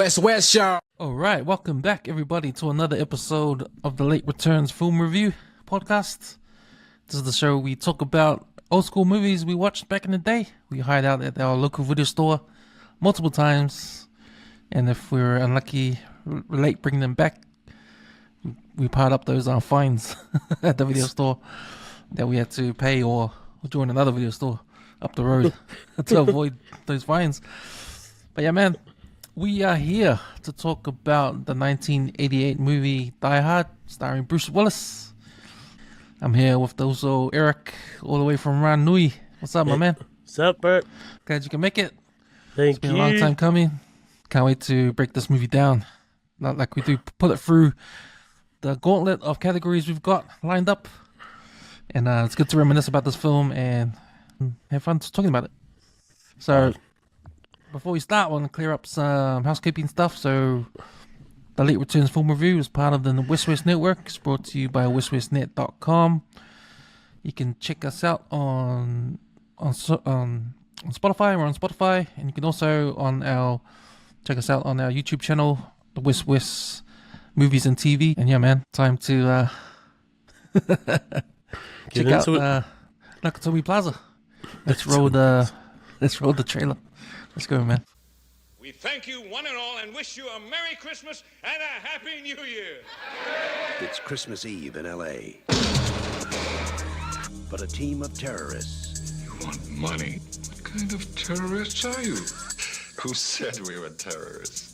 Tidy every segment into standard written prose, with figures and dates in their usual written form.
WesWes Show. All right, welcome back, everybody, to another episode of the Late Returns Film Review Podcast. This is the show we talk about old school movies we watched back in the day. We hide out at our local video store multiple times, and if we're unlucky, late bringing them back, we piled up those fines at the video store that we had to pay or join another video store up the road to avoid those fines. But yeah, man, we are here to talk about the 1988 movie Die Hard, starring Bruce Willis. I'm here with also Eric, all the way from Ranui. What's up, my man? What's up, Bert? Glad you can make it. Thank It's been you. a long time coming. Can't wait to break this movie down. Not like we do, pull it through the gauntlet of categories we've got lined up. And it's good to reminisce about this film and have fun talking about it. So, before we start, I want to clear up some housekeeping stuff. So, the Late Returns Film Review is part of the WesWes Network. It's brought to you by WesWesNet.com. You can check us out on Spotify. We're on Spotify, and you can also check us out on our YouTube channel, the WesWes Movies and TV. And yeah, man, time to check out Nakatomi Plaza. Let's roll the trailer. Let's go, man. We thank you one and all and wish you a Merry Christmas and a Happy New Year. It's Christmas Eve in L.A. But a team of terrorists You want money? What kind of terrorists are you? Who said we were terrorists?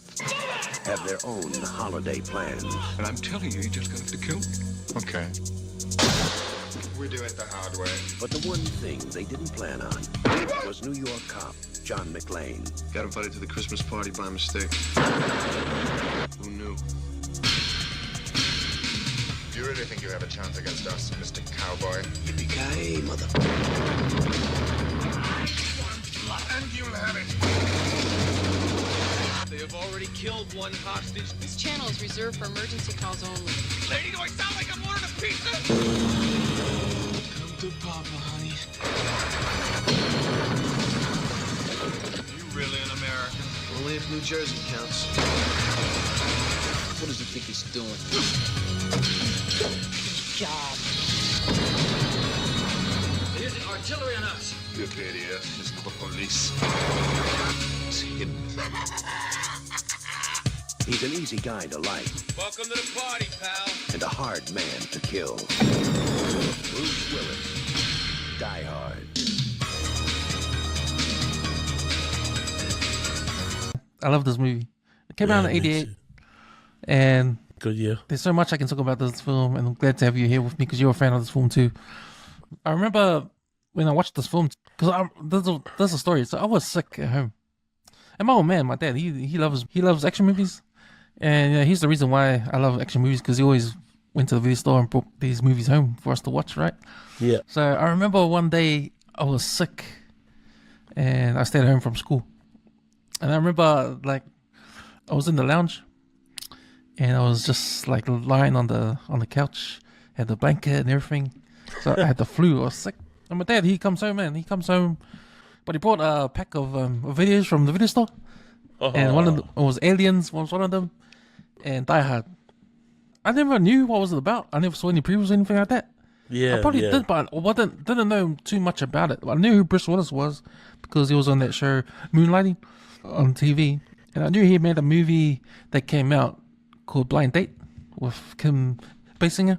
have their own holiday plans. And I'm telling you, you're just gonna have to kill me. Okay. We do it the hard way. But the one thing they didn't plan on was New York cop John McClane. Got invited to the Christmas party by mistake. Who knew? Do you really think you have a chance against us, Mr. Cowboy? Yippee-ki-yay, mother... And you'll have it. They have already killed one hostage. This channel is reserved for emergency calls only. Lady, do I sound like I'm ordering a pizza? Come to Papa, honey. You really an American? Only if New Jersey counts. What does he think he's doing? Job. They're using artillery on us. You idiot. It's not the police. It's him. He's an easy guy to like Welcome to the party, pal. and a hard man to kill. Bruce Willis, Die Hard. I love this movie. It came out in '88, and Good year. there's so much I can talk about this film, and I'm glad to have you here with me because you're a fan of this film too. I remember when I watched this film, because there's a story. So I was sick at home, and my old man, my dad, he loves action movies, and yeah, he's the reason why I love action movies because he always went to the video store and brought these movies home for us to watch, right? Yeah. So I remember one day I was sick, and I stayed at home from school, and I remember like I was in the lounge, and I was just like lying on the couch, had the blanket and everything. So I had the flu. I was sick. And my dad, he comes home, but he brought a pack of videos from the video store, and one of them was Aliens. Was one of them, and Die Hard. I never knew what was it about. I never saw any previews or anything like that. Yeah. I probably yeah. did, but I didn't know too much about it. I knew who Bruce Willis was because he was on that show Moonlighting on TV, and I knew he made a movie that came out called Blind Date with Kim Basinger.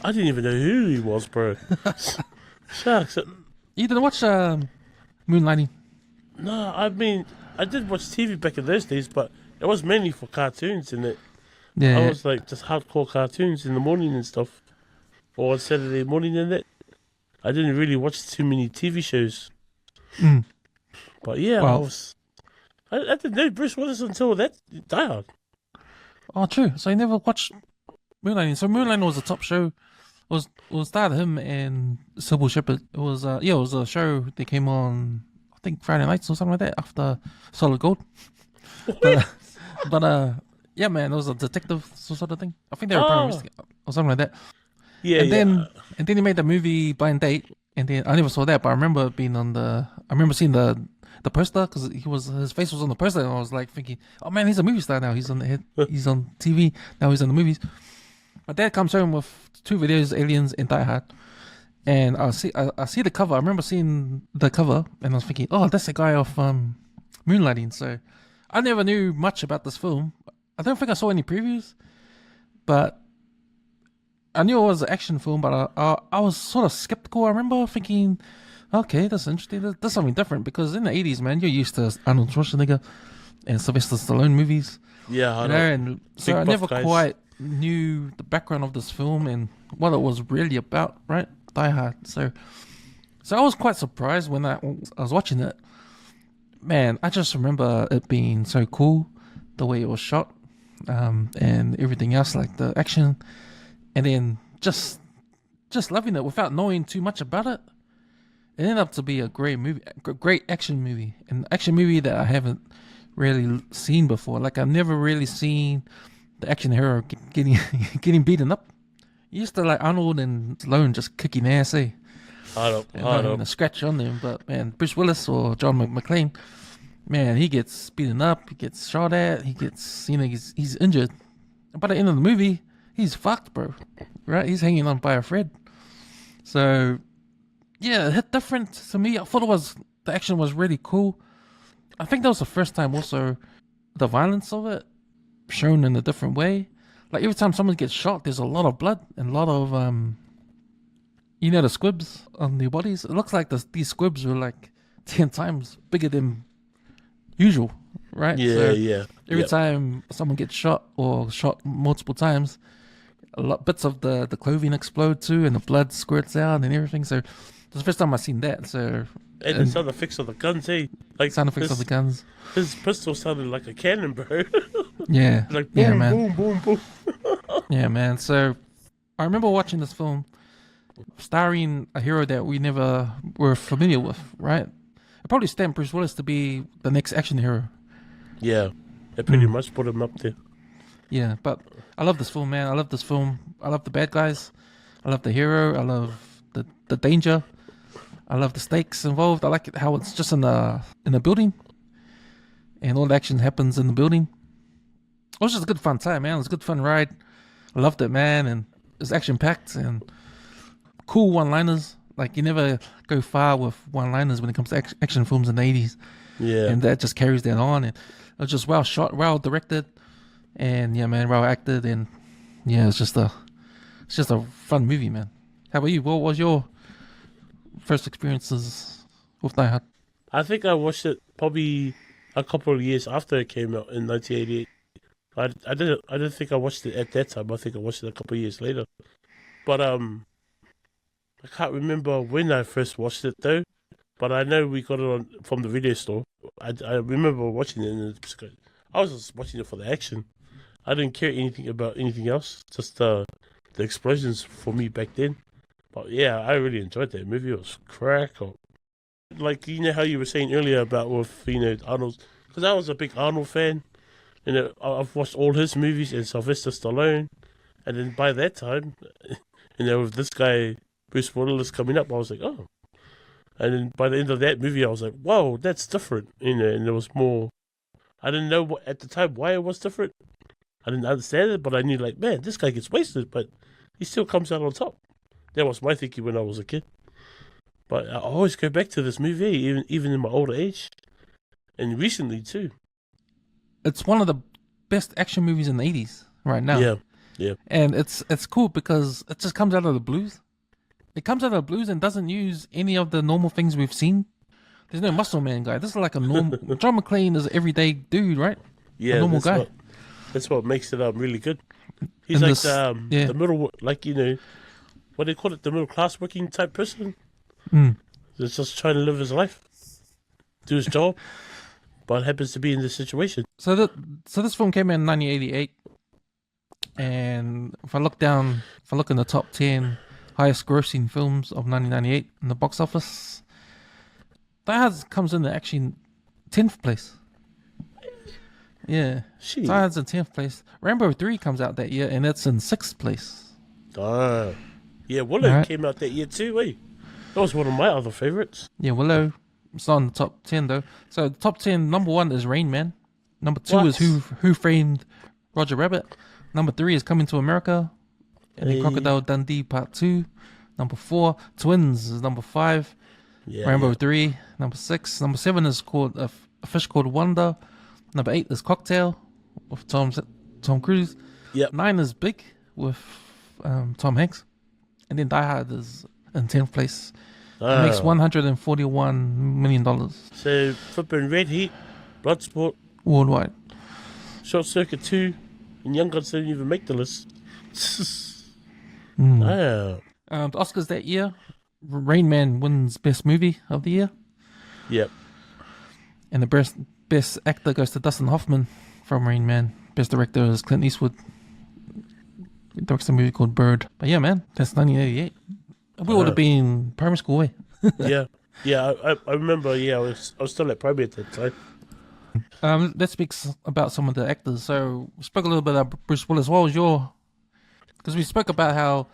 I didn't even know who he was, bro. Shucks. You didn't watch Moonlighting? No, I mean, I did watch TV back in those days, but it was mainly for cartoons, and Yeah. I was like just hardcore cartoons in the morning and stuff, or on Saturday morning and that. I didn't really watch too many TV shows. Mm. But yeah, Well- I didn't know Bruce Willis until that Die Hard. Oh, true. So you never watched Moonlighting. So Moonlighting was a top show. It starred him and Sybil Shepherd. It was it was a show that came on I think Friday nights or something like that after Solid Gold. but yeah, man, it was a detective sort of thing. I think they were prime or something like that. Yeah, and then he made the movie Blind Date, and then I never saw that, but I remember seeing the the poster because his face was on the poster, and I was like thinking, oh man, he's a movie star now. He's on he's on TV now. He's in the movies. My dad comes home with 2 videos, Aliens and Die Hard, and I see the cover. I remember seeing the cover, and I was thinking, oh, that's the guy off Moonlighting. So I never knew much about this film. I don't think I saw any previews, but I knew it was an action film. But I was sort of skeptical. I remember thinking, okay, that's interesting. That's something different, because in the 80s, man, you're used to Arnold Schwarzenegger and Sylvester Stallone movies. Yeah, I know. And so I never quite knew the background of this film and what it was really about, right? Die Hard. So I was quite surprised when I was watching it. Man, I just remember it being so cool, the way it was shot, and everything else, like the action, and then just loving it without knowing too much about it. It ended up to be a great movie, a great action movie, an action movie that I haven't really seen before. Like, I've never really seen the action hero getting beaten up. You used to like Arnold and Stallone just kicking ass, eh? Hard up. A scratch on them, but man, Bruce Willis or John McClane, man, he gets beaten up, he gets shot at, he gets, he's injured. By the end of the movie, he's fucked, bro. Right? He's hanging on by a thread. So, yeah, it hit different to me. I thought the action was really cool. I think that was the first time also the violence of it shown in a different way. Like, every time someone gets shot, there's a lot of blood and a lot of, the squibs on their bodies. It looks like these squibs were like 10 times bigger than usual, right? Yeah. Every time someone gets shot or shot multiple times, bits of the clothing explode too, and the blood squirts out and everything. So it's the first time I've seen that. So and the sound effects of the guns, eh? Like sound effects of the guns. His pistol sounded like a cannon, bro. Yeah. Like boom, yeah, man. boom, boom, boom. Yeah, man. So I remember watching this film starring a hero that we never were familiar with, right? It probably stamped Bruce Willis to be the next action hero. Yeah, they pretty much put him up there. Yeah, but I love this film, man. I love this film. I love the bad guys. I love the hero. I love the danger. I love the stakes involved. I like it how it's just in a building, and all the action happens in the building. It was just a good fun time, man. It was a good fun ride. I loved it, man, and it was action packed and cool one-liners. Like, you never go far with one-liners when it comes to action films in the 80s. Yeah. And that just carries that on. And it was just well shot, well directed, and yeah, man, well acted, and yeah, it's just a fun movie, man. How about you? What was your first experiences with Die Hard? I think I watched it probably a couple of years after it came out in 1988. I didn't think I watched it at that time. I think I watched it a couple of years later. But I can't remember when I first watched it though. But I know we got it from the video store. I remember watching it, and I was just watching it for the action. I didn't care anything about anything else. Just the explosions for me back then. But yeah, I really enjoyed that movie. It was crack up. Like, you know how you were saying earlier about with Arnold, because I was a big Arnold fan. And I've watched all his movies and Sylvester Stallone. And then by that time, with this guy, Bruce Willis, coming up, I was like, oh. And then by the end of that movie, I was like, whoa, that's different. And there was more. I didn't know at the time why it was different. I didn't understand it, but I knew, like, man, this guy gets wasted, but he still comes out on top. That was my thinking when I was a kid. But I always go back to this movie, even in my older age. And recently, too. It's one of the best action movies in the 80s right now. Yeah. And it's cool because it just comes out of the blues. It comes out of the blues and doesn't use any of the normal things we've seen. There's no muscle man guy. This is like a normal... John McClane is an everyday dude, right? Yeah, a normal guy. That's what makes it really good. He's like the middle... Like, what do they call it? The middle class working type person. That's just trying to live his life. Do his job. But happens to be in this situation. So this film came in 1988, and if I look in the top 10 highest grossing films of 1998 in the box office, Die Hard comes in actually 10th place. Yeah, Die Hard's in 10th place. Rambo 3 comes out that year, and it's in 6th place. Yeah, Willow came out that year too, eh? That was one of my other favorites. Yeah, Willow It's not in the top 10 though. So top 10, number 1 is Rain Man. Number 2 What? is Who Framed Roger Rabbit. Number 3 is Coming to America. And then Crocodile Dundee Part 2. Number 4, Twins is number 5. Rambo 3, number 6. Number 7 is called A Fish Called Wonder. Number 8 is Cocktail with Tom Cruise. Yep. 9 is Big with Tom Hanks. And then Die Hard is in 10th place. It makes $141 million So, flipping Red Heat, Bloodsport, worldwide. Short Circuit 2, and Young Guns didn't even make the list. Wow. The Oscars that year, Rain Man wins Best Movie of the Year. Yep. And the best actor goes to Dustin Hoffman from Rain Man. Best director is Clint Eastwood. He directs a movie called Bird. But yeah, man, that's 1988. We would have been in primary school, eh? Yeah. I remember. Yeah, I was still at primary at that time. Let's speak about some of the actors. So we spoke a little bit about Bruce Willis. What was your? Because we spoke about how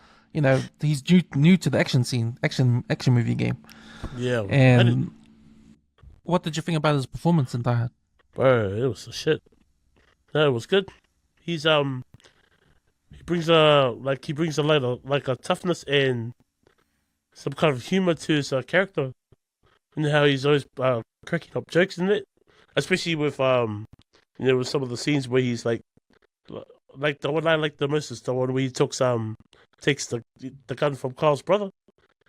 he's new to the action scene, action movie game. Yeah. And what did you think about his performance in Die Hard? Bro, it was a shit. No, it was good. He's he brings a lot of like a toughness and some kind of humor to his character, and how he's always cracking up jokes in it, especially with with some of the scenes where he's like the one I like the most is the one where he takes the gun from Carl's brother,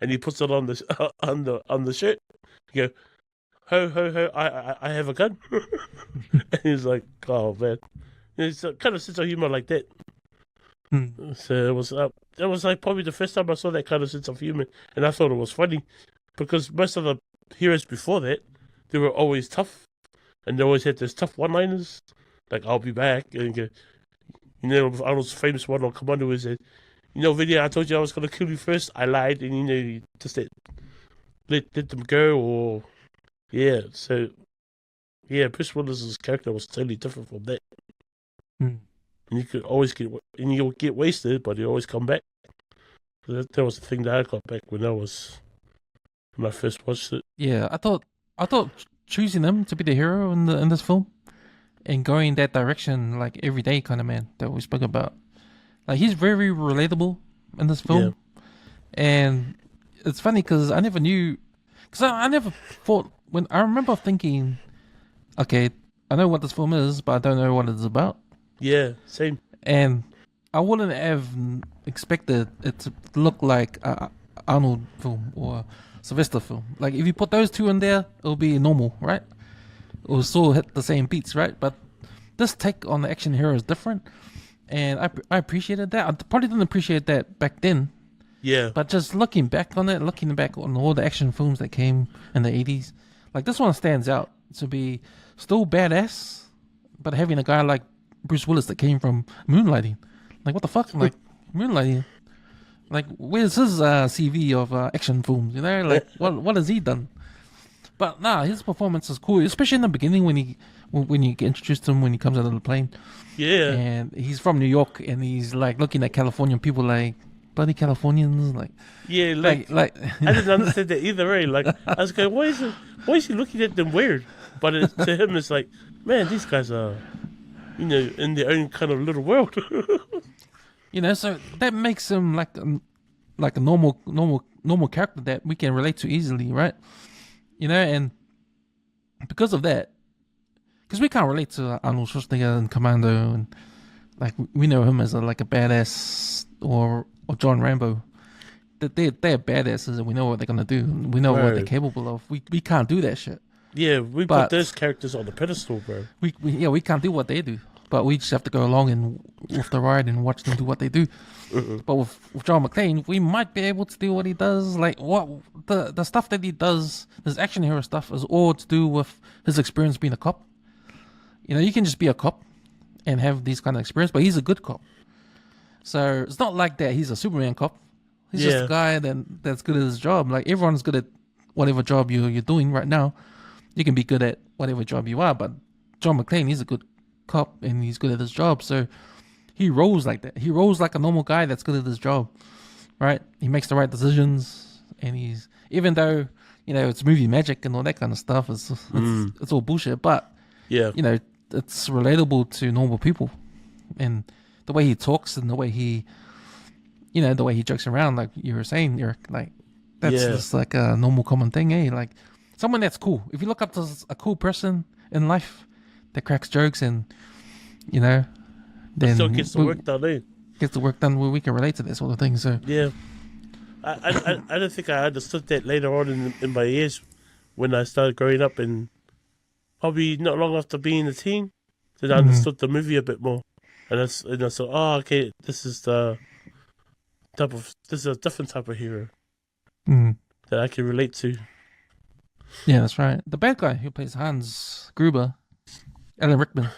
and he puts it on the on the shirt. You go, ho ho ho! I have a gun, and he's like, oh man, it's a kind of sense of humor like that. So it was like probably the first time I saw that kind of sense of humor, and I thought it was funny because most of the heroes before that, they were always tough, and they always had those tough one-liners like "I'll be back," and Arnold's famous one on Commando was that, Vinny, I told you I was gonna kill you first. I lied, and you just let them go, or yeah. So yeah, Bruce Willis's character was totally different from that. And you could always you'll get wasted, but you always come back. That was the thing that I got back when I first watched it. Yeah, I thought choosing him to be the hero in this film and going that direction, like everyday kind of man that we spoke about, like he's very relatable in this film. Yeah. And it's funny because I never knew, because I never thought, when I remember thinking, okay, I know what this film is, but I don't know what it's about. Yeah, same. And I wouldn't have expected it to look like a Arnold film or Sylvester film. Like if you put those two in there, it'll be normal, right? It will still hit the same beats, right? But this take on the action hero is different, and I appreciated that. I probably didn't appreciate that back then. Yeah. But just looking back on all the action films that came in the 80s, like this one stands out to be still badass, but having a guy like Bruce Willis that came from Moonlighting. Like, what the fuck? Like, Moonlighting. Like, where's his CV of action films? Like, what has he done? But nah, his performance is cool, especially in the beginning when you get introduced to him when he comes out of the plane. Yeah. And he's from New York, and he's like looking at Californian people like, bloody Californians, like. Yeah, like I didn't understand that either, right? Like, I was going, why is he looking at them weird? But to him, it's like, man, these guys are, in their own kind of little world. So that makes him like a normal character that we can relate to easily, right? And because of that, because we can't relate to Arnold Schwarzenegger and Commando, and like we know him as a badass or John Rambo. That they're badasses, and we know what they're gonna do. We know what they're capable of. We can't do that shit. Yeah, we put those characters on the pedestal, bro. We can't do what they do, but we just have to go along and with the ride and watch them do what they do. But with John McClane, we might be able to do what he does. Like what the stuff that he does, this action hero stuff, is all to do with his experience being a cop. You can just be a cop and have these kind of experience, but he's a good cop. So it's not like that he's a Superman cop. He's just a guy that's good at his job. Like everyone's good at whatever job you're doing right now. You can be good at whatever job you are, but John McClane, he's a good cop and he's good at his job. So he rolls like that. He rolls like a normal guy that's good at his job, right? He makes the right decisions, and even though you know, it's movie magic and all that kind of stuff. It's all bullshit, but Yeah. you know, it's relatable to normal people, and the way he talks and the way he, you know, the way he jokes around, like you were saying, Eric, like that's just like a normal common thing, eh? Like someone that's cool. If you look up to a cool person in life that cracks jokes and, you know, then still gets the work done, eh? Gets the work done where we can relate to that sort of thing. So Yeah. I don't think I understood that later on in my years when I started growing up, and probably not long after being a teen, then I understood the movie a bit more. And I thought, oh, okay, this is a different type of hero that I can relate to. yeah, that's right. The bad guy who plays Hans Gruber, Alan Rickman.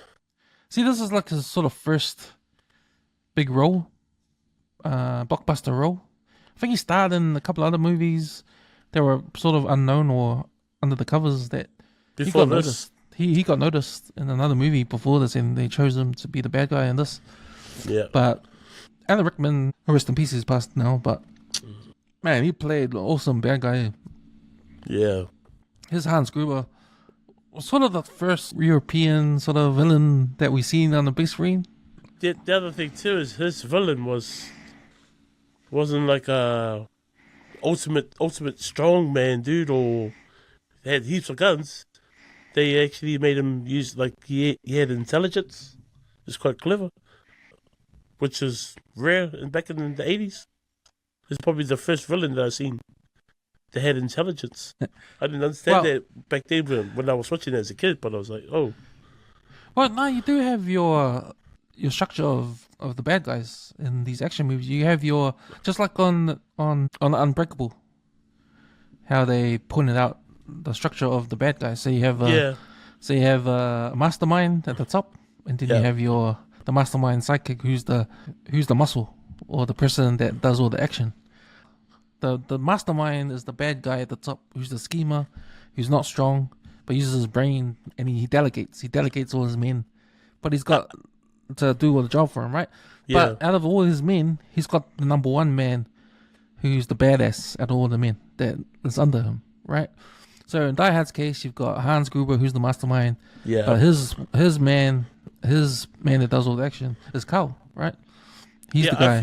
See, this is like his sort of first big role, blockbuster role. I think he starred in a couple other movies that were sort of unknown or under the covers that Before he got this, noticed. He got noticed in another movie before this, and they chose him to be the bad guy in this. yeah, But Alan Rickman, rest in peace, he's passed now. But man, he played an awesome bad guy. yeah, His Hans Gruber was sort of the first European sort of villain that we seen on the big screen. The other thing too is his villain wasn't like a ultimate strong man dude or had heaps of guns. They actually made him use like he had intelligence. It's quite clever, which is rare. And back in the 80s, it's probably the first villain that I've seen that had intelligence. I didn't understand that back then when I was watching it as a kid, but I was like, oh, Well, no, you do have your structure of the bad guys in these action movies. You have your, just like on Unbreakable, how they pointed out the structure of the bad guys. So you have a mastermind at the top, and then you have the mastermind sidekick who's the muscle or the person that does all the action. The mastermind is the bad guy at the top, who's the schemer, who's not strong but uses his brain, and he delegates. He delegates all his men, but he's got to do all the job for him, right? Yeah. But out of all his men, he's got the number one man, who's the badass out of all the men that is under him, right? So in Die Hard's case, you've got Hans Gruber, who's the mastermind. Yeah. But his man that does all the action is Carl, right? He's the guy.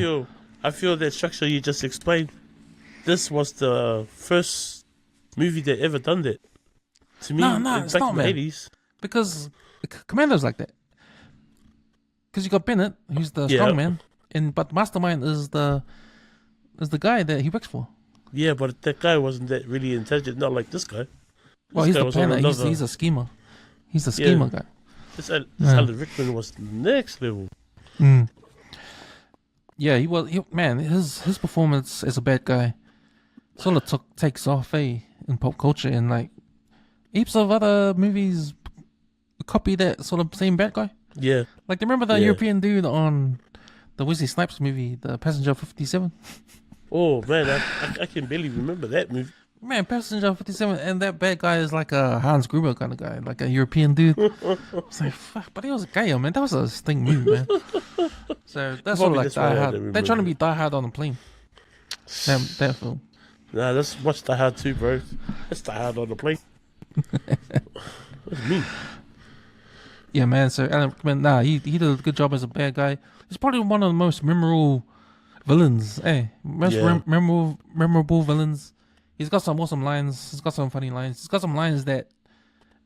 I feel that structure you just explained. This was the first movie that ever done that. To me, No, it's back not, in the man. 80s. Because Commando's like that. Because you got Bennett, who's the strong man, but Mastermind is the guy that he works for. Yeah, but that guy wasn't that really intelligent, not like this guy. Well, he's the planner. He's a schemer. He's a schemer guy. This Alan Rickman was next level. Mm. Yeah, he was. His performance as a bad guy sort of takes off, in pop culture, and like heaps of other movies copy that sort of same bad guy. Yeah. Like, remember the European dude on the Wesley Snipes movie, The Passenger 57? Oh man, I can barely remember that movie. Man, Passenger 57, and that bad guy is like a Hans Gruber kind of guy, like a European dude. It's like, fuck, but he was a gay, man. That was a stink movie, man. So that's sort of like Die Hard. They're trying to be Die Hard on a plane. That film. Nah, let's watch Die Hard 2, bro. Let's Die Hard on the plane. What do you mean? Yeah, man. So Alan Rickman, he did a good job as a bad guy. He's probably one of the most memorable villains. Memorable villains. He's got some awesome lines. He's got some funny lines. He's got some lines that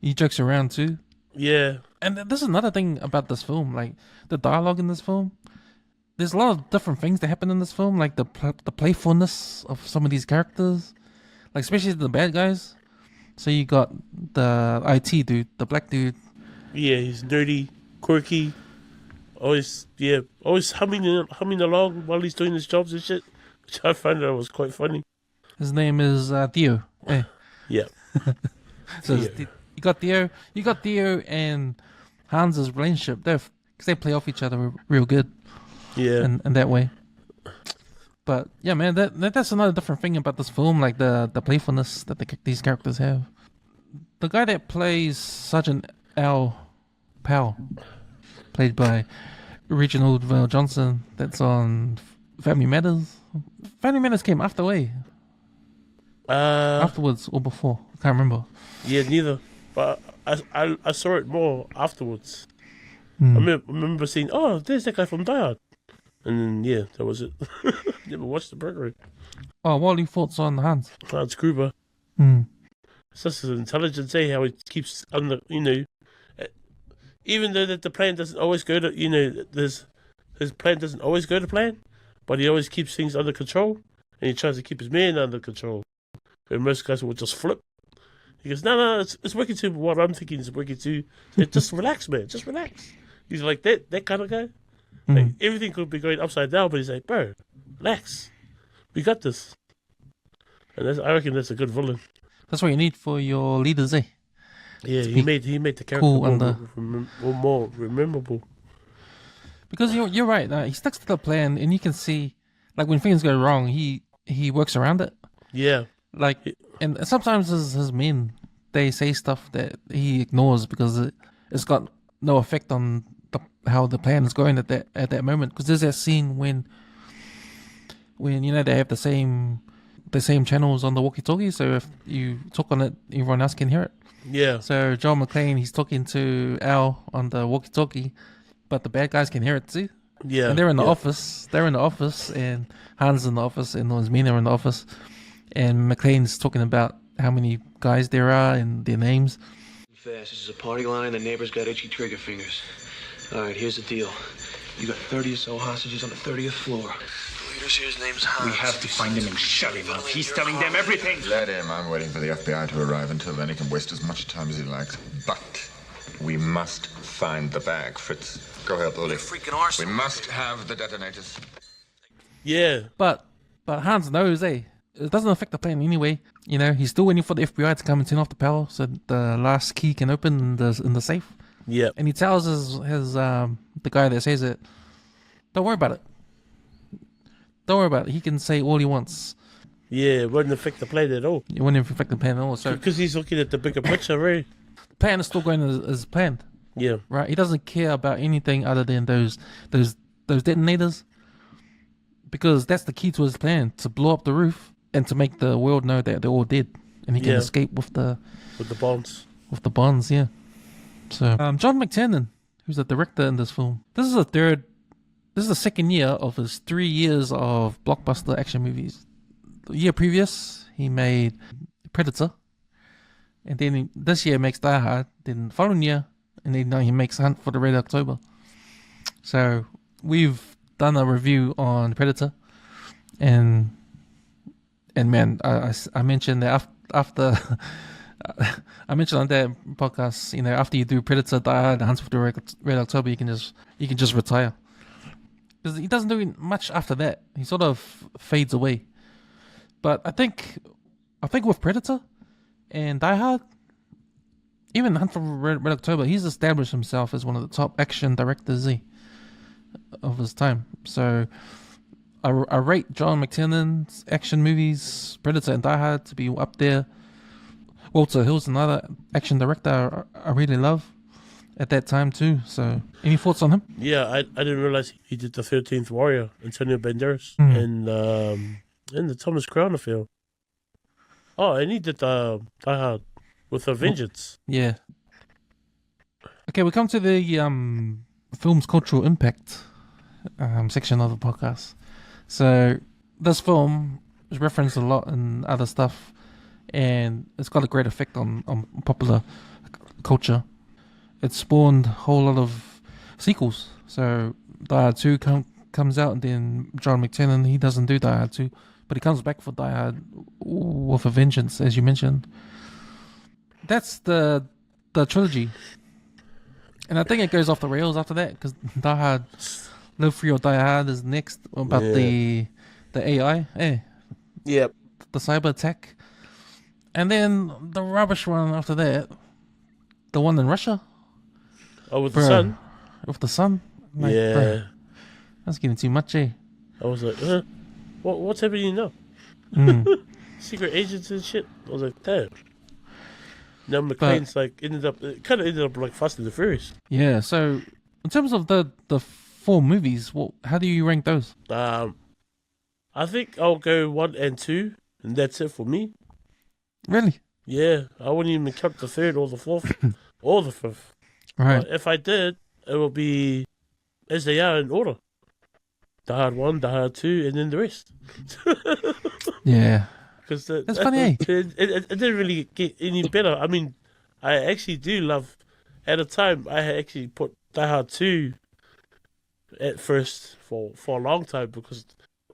he jokes around too. Yeah. And this is another thing about this film, like the dialogue in this film. There's a lot of different things that happen in this film, like the playfulness of some of these characters, like especially the bad guys. So you got the IT dude, the black dude. Yeah, he's nerdy, quirky, always humming along while he's doing his jobs and shit, which I found that was quite funny. His name is Theo. Yeah. So you got Theo and Hans's relationship. Because they play off each other real good. Yeah. In that way. But yeah, man, that's another different thing about this film, like the playfulness that these characters have. The guy that plays Sergeant Al Powell, played by Reginald Val Johnson, that's on Family Matters. Family Matters came after way. Afterwards or before? I can't remember. Yeah, neither. But I saw it more afterwards. Hmm. I remember seeing, oh, there's that guy from Die Hard. And then, yeah, that was it. Never watched the burglary. Oh, what are your thoughts on Hans? Hans Gruber. Hmm. It's just his intelligence, how he keeps under, even though that the plan doesn't always go to, his plan doesn't always go to plan, but he always keeps things under control, and he tries to keep his men under control. And most guys will just flip. He goes, no, it's working too. What I'm thinking is working too. So just relax, man. Just relax. He's like that kind of guy. Like, everything could be going upside down, but he's like, bro, relax. We got this. And I reckon that's a good villain. That's what you need for your leaders, eh? Yeah, he made the character cool more memorable. Because you're right. He sticks to the plan, and you can see, like, when things go wrong, he works around it. Yeah. Like, and sometimes his men, they say stuff that he ignores because it's got no effect on how the plan is going at that moment. Because there's that scene when they have the same channels on the walkie-talkie, so if you talk on it, everyone else can hear it. Yeah. So John McClane, he's talking to Al on the walkie-talkie, but the bad guys can hear it too. Yeah. And they're in the office. They're in the office, and Hans is in the office, and his men are in the office. And McClane's talking about how many guys there are and their names. Fast. This is a party line. The neighbor's got itchy trigger fingers. All right, here's the deal. You got 30 or so hostages on the 30th floor. The leader's here, his name's Hans. We have to find him and shut him up. He's telling them everything. Let him. I'm waiting for the FBI to arrive. Until then, he can waste as much time as he likes. But we must find the bag. Fritz, go help Uli. Freaking arse. We must have the detonators. Yeah. But Hans knows, it doesn't affect the plan anyway. He's still waiting for the FBI to come and turn off the power so the last key can open in the safe. Yeah. And he tells the guy that says it, don't worry about it. Don't worry about it. He can say all he wants. Yeah, it wouldn't affect the plan at all. It wouldn't affect the plan at all. So because he's looking at the bigger picture, right? The plan is still going as planned. Yeah. Right? He doesn't care about anything other than those detonators. Because that's the key to his plan, to blow up the roof and to make the world know that they're all dead. And he can escape with the bonds. With the bonds, yeah. So John McTiernan, who's the director in this film, this is the second year of his 3 years of blockbuster action movies. The year previous, he made Predator, and then this year makes Die Hard, then the following year, and then now he makes Hunt for the Red October. So we've done a review on Predator, and man, I mentioned that after I mentioned on that podcast, after you do Predator, Die Hard, and Hunt for the Red October, you can just retire. Because he doesn't do much after that. He sort of fades away. But I think with Predator and Die Hard, even Hunt for Red October, he's established himself as one of the top action directors of his time. So I rate John McTiernan's action movies, Predator and Die Hard, to be up there. Walter Hill's another action director I really love at that time too. So any thoughts on him? Yeah, I didn't realize he did the 13th Warrior, Antonio Banderas, and the Thomas Crown film. Oh, and he did Die Hard with a Vengeance. Yeah. Okay, we come to the film's cultural impact section of the podcast. So this film is referenced a lot in other stuff, and it's got a great effect on popular culture. It spawned a whole lot of sequels. So Die Hard 2 comes out, and then John McTiernan, he doesn't do Die Hard 2, but he comes back for Die Hard with a Vengeance, as you mentioned. That's the trilogy. And I think it goes off the rails after that, because Die Hard, Live Free or Die Hard is next, about the AI. Yep. The cyber attack. And then the rubbish one after that, the one in Russia. Oh, with the sun? With the sun? Like, yeah. Bro, that's getting too much, eh? I was like, what's happening now? Secret agents and shit. I was like, damn. Now McClane's ended up like Fast and the Furious. Yeah, so in terms of the 4 movies, how do you rank those? I think I'll go 1 and 2, and that's it for me. Really? Yeah, I wouldn't even count the third or the fourth or the fifth. Right. But if I did, it would be as they are in order. Die Hard 1, Die Hard 2, and then the rest. Yeah. Because That's funny, eh? it didn't really get any better. I mean, I actually do love. At the time, I had actually put Die Hard 2 at first for a long time because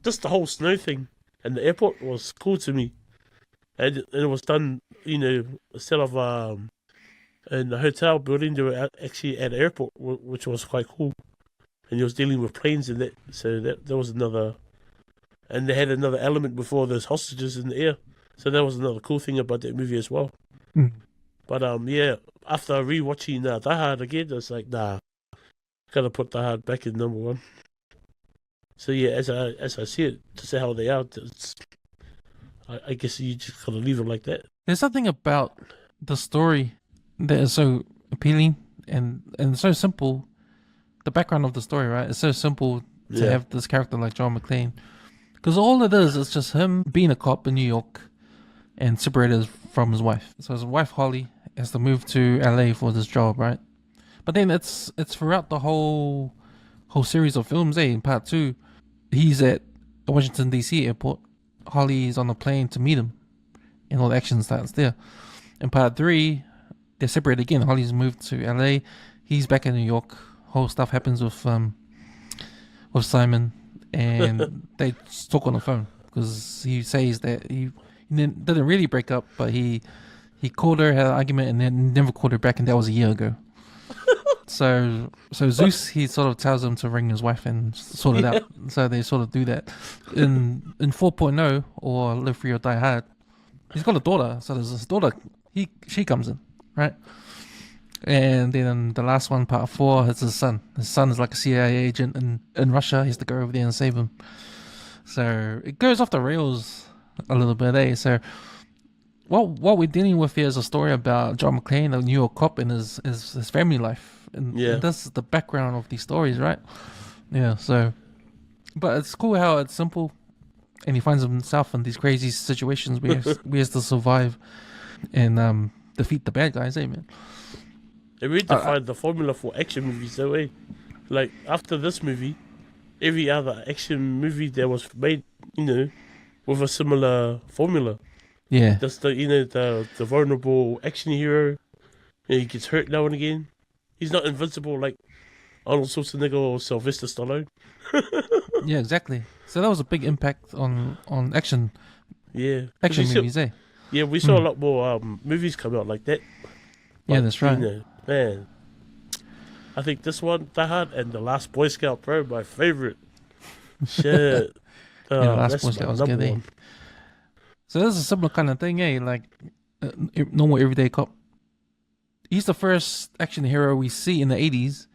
just the whole snow thing and the airport was cool to me. And it was done, instead of in the hotel building, they were actually at the airport, which was quite cool. And he was dealing with planes and that, so that was another. And they had another element before there's hostages in the air, so that was another cool thing about that movie as well. Mm. But yeah, after rewatching Die Hard again, it's like nah, gotta put Die Hard back in number one. So yeah, as I see it, to say how they are, I guess you just gotta leave it like that. There's something about the story that is so appealing and so simple. The background of the story, right? It's so simple to have this character like John McClane. Because all it is just him being a cop in New York and separated from his wife. So his wife, Holly, has to move to LA for this job, right? But then it's throughout the whole series of films, in part 2, he's at the Washington, D.C. airport. Holly is on the plane to meet him. And all the action starts there. In part 3, they're separated again. Holly's moved to LA. He's back in New York. Whole stuff happens with Simon. And they talk on the phone because he says that he didn't really break up, but he called her, had an argument, and then never called her back, and that was a year ago. So Zeus, he sort of tells him to ring his wife and sort it out. So they sort of do that. In 4.0 or Live Free or Die Hard, he's got a daughter. So there's his daughter. She comes in, right? And then the last one, part 4, it's his son. His son is like a CIA agent in Russia. He has to go over there and save him. So it goes off the rails a little bit, eh? So what we're dealing with here is a story about John McClane, a New York cop, and his family life. And that's the background of these stories, right? Yeah, so... But it's cool how it's simple, and he finds himself in these crazy situations where he has to survive and defeat the bad guys, eh, man? They redefined the formula for action movies that way. Like, after this movie, every other action movie that was made, with a similar formula. Yeah. That's the vulnerable action hero. He gets hurt now and again. He's not invincible like Arnold Schwarzenegger or Sylvester Stallone. Yeah, exactly. So that was a big impact on action. Yeah. Action movies, eh? Yeah, we saw a lot more movies come out like that. Yeah, that's right. Man, I think this one, Die Hard, and The Last Boy Scout, bro, my favorite. Shit. The Last Boy Scout was good, eh? So this is a similar kind of thing, eh? Like, normal everyday cop. He's the first action hero we see in the 80s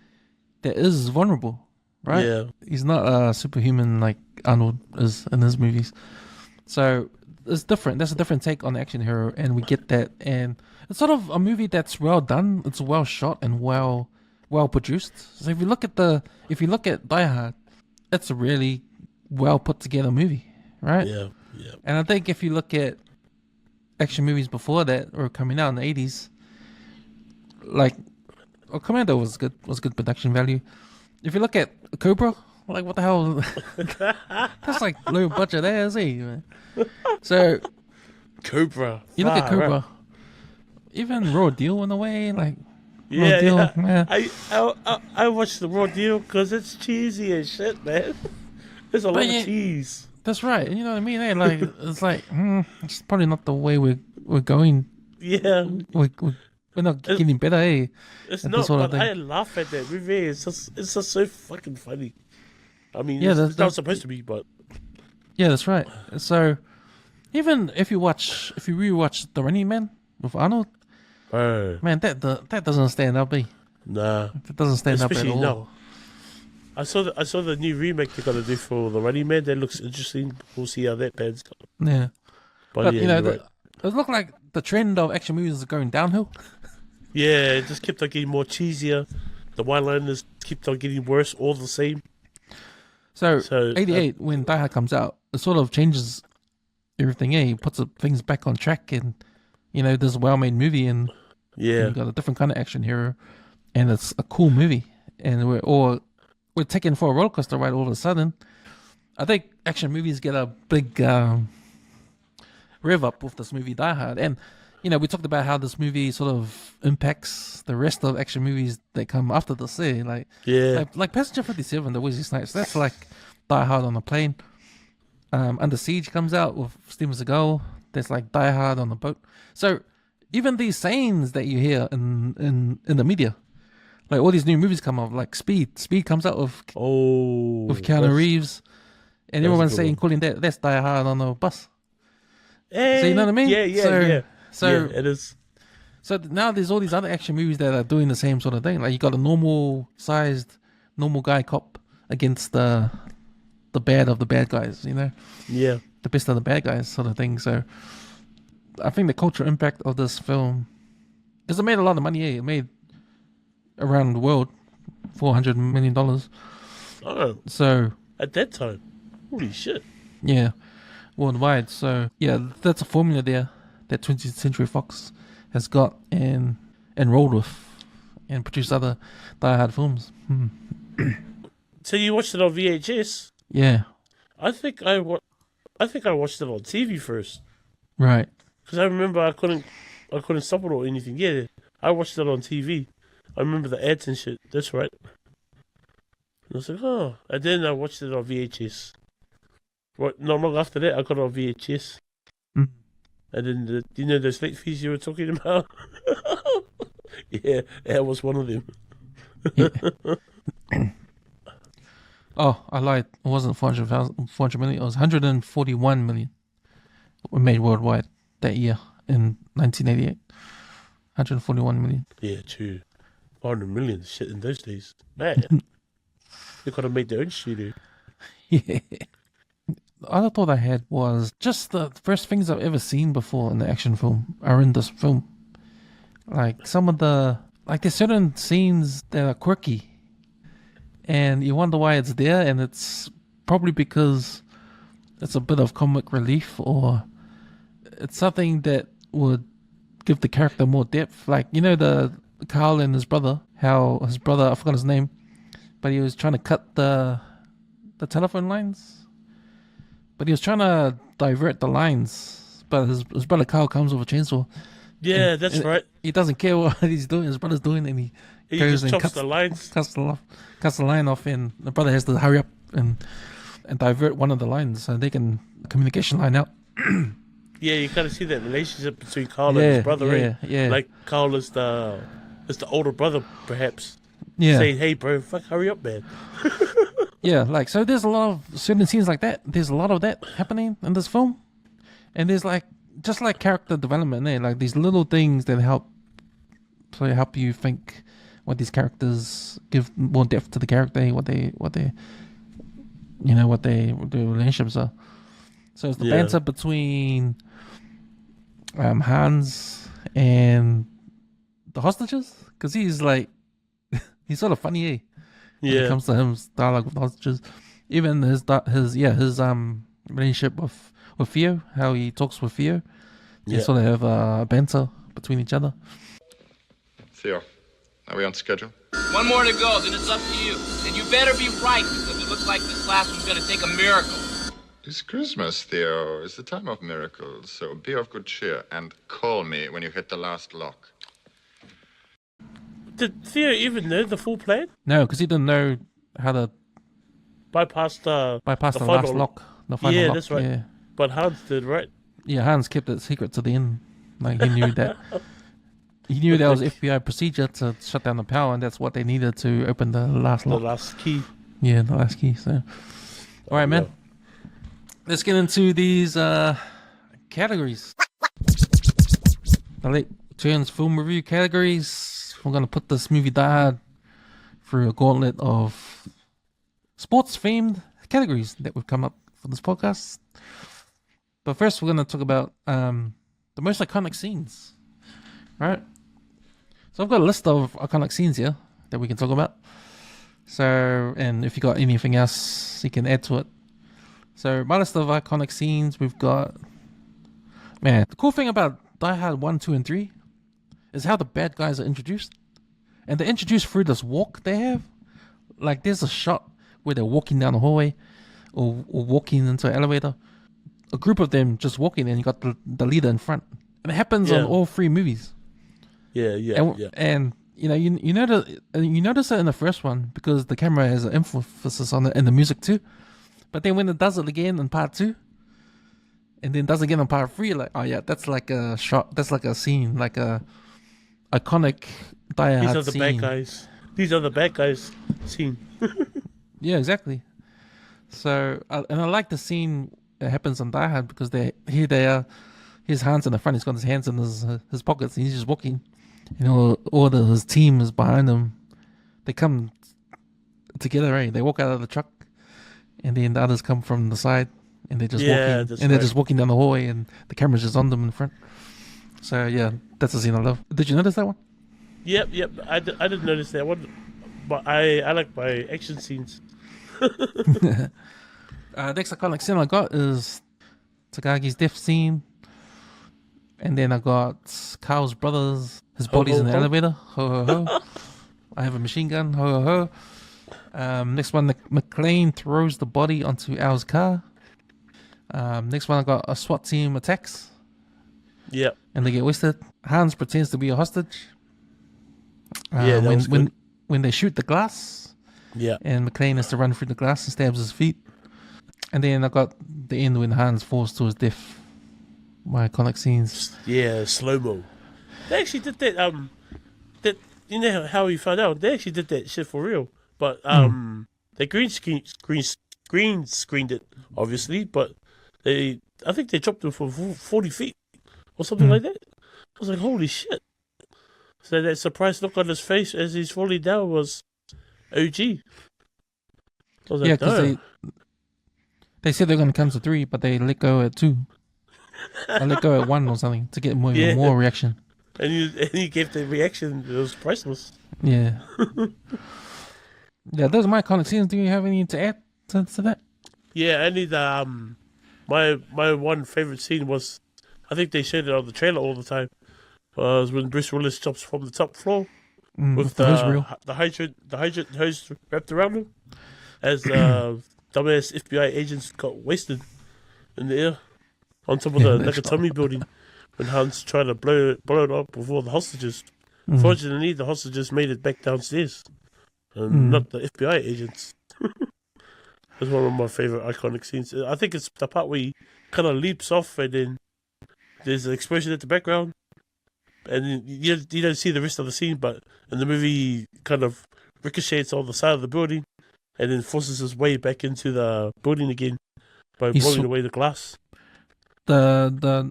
that is vulnerable, right? Yeah. He's not superhuman like Arnold is in his movies. So it's different. That's a different take on the action hero, and we get that. And it's sort of a movie that's well done. It's well shot and well produced. So if you look at Die Hard, it's a really well put together movie, right? Yeah. And I think if you look at action movies before that or coming out in the 80s, like Commando was good production value. If you look at Cobra, like what the hell? That's like low budget ass, man. So Cobra. You look at Cobra. Right. Even Raw Deal in a way, like Raw Deal. Yeah. I watched the Raw Deal because it's cheesy as shit, man. There's a lot of cheese. That's right. You know what I mean? Eh? Like it's like it's probably not the way we're going. Yeah. We're not getting better, eh? It's not, but I laugh at that movie. It's just so fucking funny. I mean, it's not supposed to be, but... Yeah, that's right. So, even if you rewatch The Running Man with Arnold, man, that doesn't stand up, eh? Nah. That doesn't stand up at all. No. I saw the new remake they're gonna do for The Running Man. That looks interesting. We'll see how that pans out. Yeah. But yeah, it looked like the trend of action movies is going downhill. Yeah, it just kept on getting more cheesier. The one-liners kept on getting worse, all the same. So 88, when Die Hard comes out, it sort of changes everything. He puts things back on track, and you know, this well-made movie, and Yeah. you got a different kind of action hero, and it's a cool movie, and we're taken for a roller coaster ride all of a sudden. I think action movies get a big rev up with this movie Die Hard, and you know, we talked about how this movie sort of impacts the rest of action movies that come after this. Like Passenger 57, the Wesley Snipes. That's like Die Hard on a plane. Under Siege comes out with Steven Seagal. That's like Die Hard on the boat. So even these sayings that you hear in the media, like all these new movies come up, like Speed. Speed comes out with Keanu Reeves, and everyone's calling that's Die Hard on the bus. So you know what I mean? Yeah. So it is. So now there's all these other action movies that are doing the same sort of thing. Like you got a normal guy cop against the bad of the bad guys, you know? Yeah. The best of the bad guys sort of thing. So I think the cultural impact of this film, because it made a lot of money, it made around the world $400 million. Oh. So at that time. Holy shit. Yeah. Worldwide. So yeah, that's a formula there that 20th Century Fox has got and rolled with and produced other Die Hard films. So you watched it on VHS? Yeah. I think I watched it on TV first. Right. Because I remember I couldn't stop it or anything. Yeah, I watched it on TV. I remember the ads and shit. That's right. And I was like, oh. And then I watched it on VHS. Not long after that, I got it on VHS. And then, you know those late fees you were talking about? Yeah, that was one of them. Yeah. Oh, I lied. It wasn't 400 million. It was 141 million were made worldwide that year in 1988. 141 million. Yeah, true. 400 million shit in those days. Man. They could have made their own studio. Yeah. The other thought I had was just the first things I've ever seen before in the action film are in this film. Like there's certain scenes that are quirky and you wonder why it's there, and it's probably because it's a bit of comic relief, or it's something that would give the character more depth. Like, you know, the Carl and his brother, how his brother, I forgot his name, but he was trying to cut the telephone lines. But he was trying to divert the lines, but his brother Carl comes with a chainsaw. Yeah, that's right. He doesn't care what he's doing. His brother's doing, and he goes just and chops the lines. cuts the line off, and the brother has to hurry up and divert one of the lines so they can communication line out. Yeah, you kind of see that relationship between Carl and his brother. Yeah. Like Carl is the older brother, perhaps. Yeah. Saying, "Hey, bro, fuck, hurry up, man." Yeah, like, so there's a lot of certain scenes like that. There's a lot of that happening in this film. And there's just like character development there, like these little things that help you think what these characters give more depth to the character, what their relationships are. So it's the banter between Hans and the hostages, because he's sort of funny, eh? When it comes to his dialogue with the hostages, even his relationship with Theo, how he talks with Theo, they sort of have a banter between each other. Theo, are we on schedule? One more to go, then it's up to you. And you better be right, because it looks like this last one's gonna take a miracle. It's Christmas, Theo. It's the time of miracles, so be of good cheer and call me when you hit the last lock. Did Theo even know the full plan? No, because he didn't know how to bypass the last lock. The final yeah, lock. that's right. Yeah. But Hans did, right? Yeah, Hans kept it secret to the end. Like, he knew that. He knew that was FBI procedure to shut down the power, and that's what they needed to open the last lock. The last key. Yeah, the last key. So, all right, man. Let's get into these categories. The Late Returns film review categories. We're going to put this movie Die Hard through a gauntlet of sports-themed categories that would come up for this podcast. But first, we're going to talk about the most iconic scenes. Right? So I've got a list of iconic scenes here that we can talk about. So, and if you got anything else, you can add to it. So my list of iconic scenes, we've got... Man, the cool thing about Die Hard 1, 2, and 3 is how the bad guys are introduced. And they're introduced through this walk they have. Like, there's a shot where they're walking down the hallway or walking into an elevator. A group of them just walking, and you got the leader in front. And it happens on all 3 movies. And you know, you notice it in the first one because the camera has an emphasis on it, and the music too. But then when it does it again in part 2, and then does it again in part 3, like, oh yeah, that's like a shot, that's like a scene, like a iconic Die Hard scene. These are the bad guys. These are the bad guys scene. Yeah, exactly. So, and I like the scene that happens on Die Hard because they are. His hands in the front. He's got his hands in his pockets. And he's just walking. You know, his team is behind him. They come together, right? They walk out of the truck, and then the others come from the side, and they're just walking. And they're just walking down the hallway, and the camera's just on them in front. So yeah, that's a scene I love. Did you notice that one? Yep. I didn't notice that one, but I like my action scenes. Next iconic scene I got is Takagi's death scene. And then I got Carl's brothers. His body's in the elevator. Ho, ho, ho. I have a machine gun. Ho, ho, ho. Next one, McClane throws the body onto Al's car. Next one, I got a SWAT team attacks. Yep. And they get wasted. Hans pretends to be a hostage. When they shoot the glass. Yeah. And McClane has to run through the glass and stabs his feet. And then I got the end when Hans falls to his death. My iconic scenes. Yeah, slow-mo. They actually did that, that, you know how we found out? They actually did that shit for real. But, they green screened it, obviously, but I think they dropped him from 40 feet or something like that. I was like, holy shit. So that surprised look on his face as he's falling down was OG. I was like, because they said they're going to come to 3, but they let go at 2. I let go at 1 or something to get more reaction. And you gave the reaction. It was priceless. Yeah. Yeah, those are my iconic scenes. Do you have any to add to that? Yeah, I need my one favorite scene was, I think they showed it on the trailer all the time, was when Bruce Willis jumps from the top floor with the hydrant hose wrapped around him as dumbass FBI agents got wasted in the air. On top of the Nakatomi building, when Hans tried to blow it up with all the hostages. Fortunately, the hostages made it back downstairs, and not the FBI agents. It's one of my favorite iconic scenes. I think it's the part where he kind of leaps off, and then there's an explosion at the background, and then you don't see the rest of the scene. But in the movie, he kind of ricochets on the side of the building, and then forces his way back into the building again by blowing away the glass. The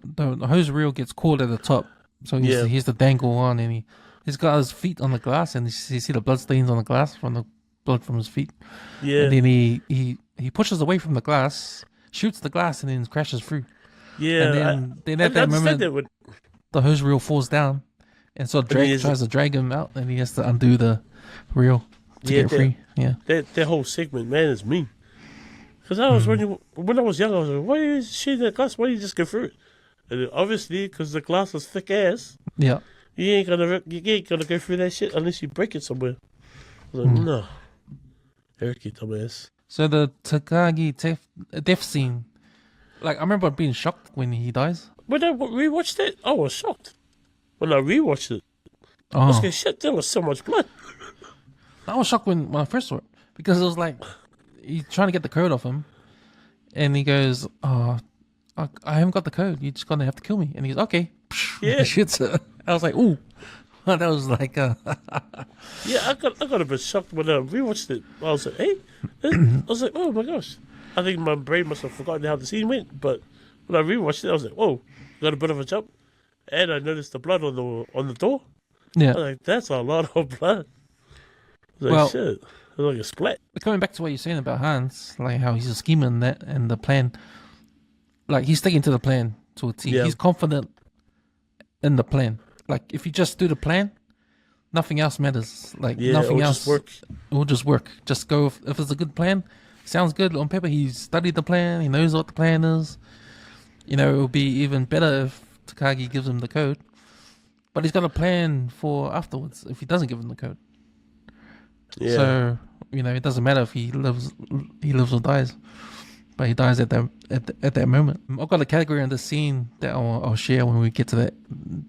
hose reel gets caught at the top, so he's the dangle on, and he's got his feet on the glass, and you see the blood stains on the glass from the blood from his feet. Yeah, and then he pushes away from the glass, shoots the glass, and then crashes through. Yeah, and then at that moment, the hose reel falls down, and so tries to drag him out, and he has to undo the reel to get free. Yeah, that whole segment, man, is mean. Because I was when I was young, I was like, why are you shooting that glass? Why don't you just go through it? And obviously, because the glass is thick ass, you ain't gonna go through that shit unless you break it somewhere. I was like, no, Eric, you dumbass. So the Takagi death scene, like I remember being shocked when he dies. When I rewatched it, I was shocked. When I rewatched it, I was like, shit, there was so much blood. I was shocked when I first saw it because it was like, he's trying to get the code off him, and he goes, "Oh, I haven't got the code. You're just gonna have to kill me." And he goes, "Okay." Yeah. Shoots it. I was like, "Ooh," that was like. Yeah, I got a bit shocked when I rewatched it. I was like, "Hey," I was like, "Oh my gosh!" I think my brain must have forgotten how the scene went. But when I rewatched it, I was like, "Whoa!" Got a bit of a jump, and I noticed the blood on the door. Yeah, I was like, "That's a lot of blood." I was like, shit. Like a split. Coming back to what you're saying about Hans, like how he's a schemer in that and the plan, like he's sticking to the plan to a T. Yeah. He's confident in the plan. Like if you just do the plan, nothing else matters. Like nothing else will just work. Just go if it's a good plan, sounds good on paper. He's studied the plan. He knows what the plan is. You know, it would be even better if Takagi gives him the code, but he's got a plan for afterwards if he doesn't give him the code. Yeah. So it doesn't matter if he lives or dies, but he dies at that moment. I've got a category on the scene that I'll share when we get to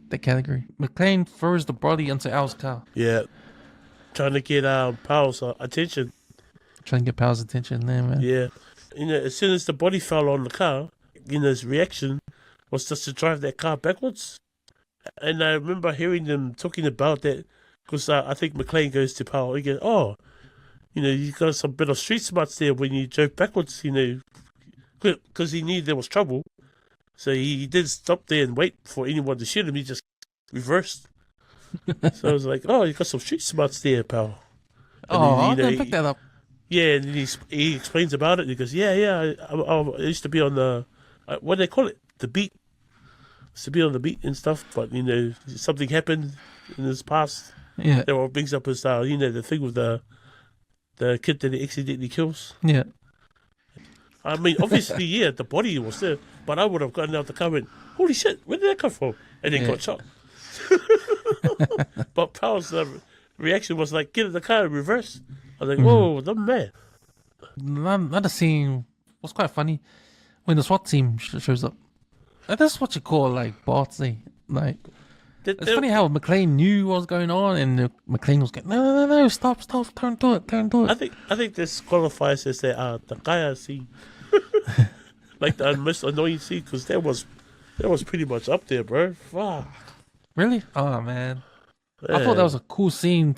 that category. McClane throws the body into Al's car. Yeah, trying to get Powell's attention. Trying to get Powell's attention there, man. Yeah, as soon as the body fell on the car, his reaction was just to drive that car backwards. And I remember hearing them talking about that, because I think McClane goes to Powell. He goes, "Oh, you got some bit of street smarts there when you drove backwards, because he knew there was trouble. So he didn't stop there and wait for anyone to shoot him. He just reversed." So I was like, "Oh, you got some street smarts there, Powell." And I didn't pick that up. Yeah, and then he explains about it. And he goes, "Yeah, I used to be on the what do they call it? The beat. Used to be on the beat and stuff. But something happened in his past. Yeah, that all brings up his the thing with the kid that he accidentally kills. Yeah, I mean, obviously, yeah, the body was there, but I would have gotten out the car and went, holy shit, where did that come from? And then got shot. But Powell's reaction was like, get in the car in reverse. I was like, whoa, I'm mad. Another scene was quite funny when the SWAT team shows up. And that's what you call like bots, eh? Like, it's funny how McClane knew what was going on, and McClane was going, no, stop, don't do it. I think this qualifies as the Gaia scene, like the most annoying scene, because that was pretty much up there, bro. Fuck. Really? Oh man, yeah. I thought that was a cool scene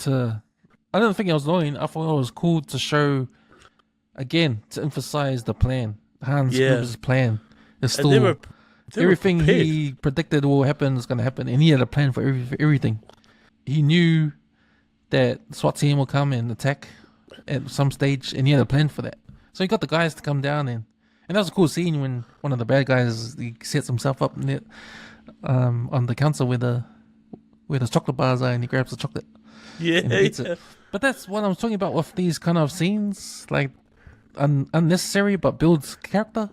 I didn't think it was annoying. I thought it was cool to show, again, to emphasize the plan. Hans Gruber's plan is still everything he predicted will happen is going to happen, and he had a plan for everything. He knew that the SWAT team will come and attack at some stage, and he had a plan for that. So he got the guys to come down, and that was a cool scene when one of the bad guys, he sets himself up on the counter where the chocolate bars are, and he grabs the chocolate. Yeah, and he eats it. But that's what I'm talking about with these kind of scenes, like unnecessary but builds character.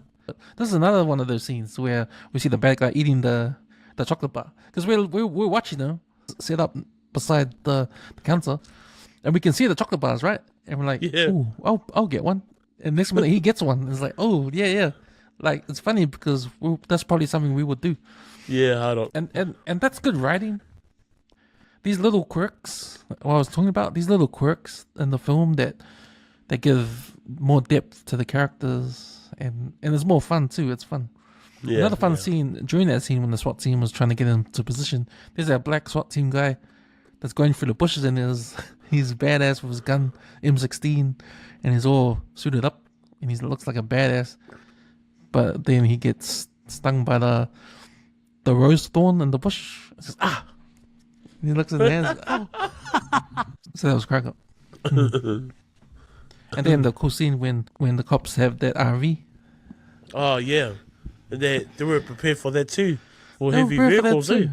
This is another one of those scenes where we see the bad guy eating the chocolate bar, because we're watching them set up beside the counter, and we can see the chocolate bars, right? And we're like, "Ooh, I'll get one." And next minute he gets one. It's like, "Oh yeah." Like, it's funny because that's probably something we would do. Yeah, I don't. And that's good writing. These little quirks, what I was talking about, these little quirks in the film that give more depth to the characters. And it's more fun too. It's fun. Yeah, another fun scene during that scene when the SWAT team was trying to get him to position. There's that black SWAT team guy that's going through the bushes, and he's badass with his gun M16, and he's all suited up, and he looks like a badass. But then he gets stung by the rose thorn in the bush. He says, "Ah!" And he looks at the hands. "Oh!" So that was crack up. And then the cool scene when the cops have that RV. Oh yeah, and they were prepared for that too. For heavy vehicles too.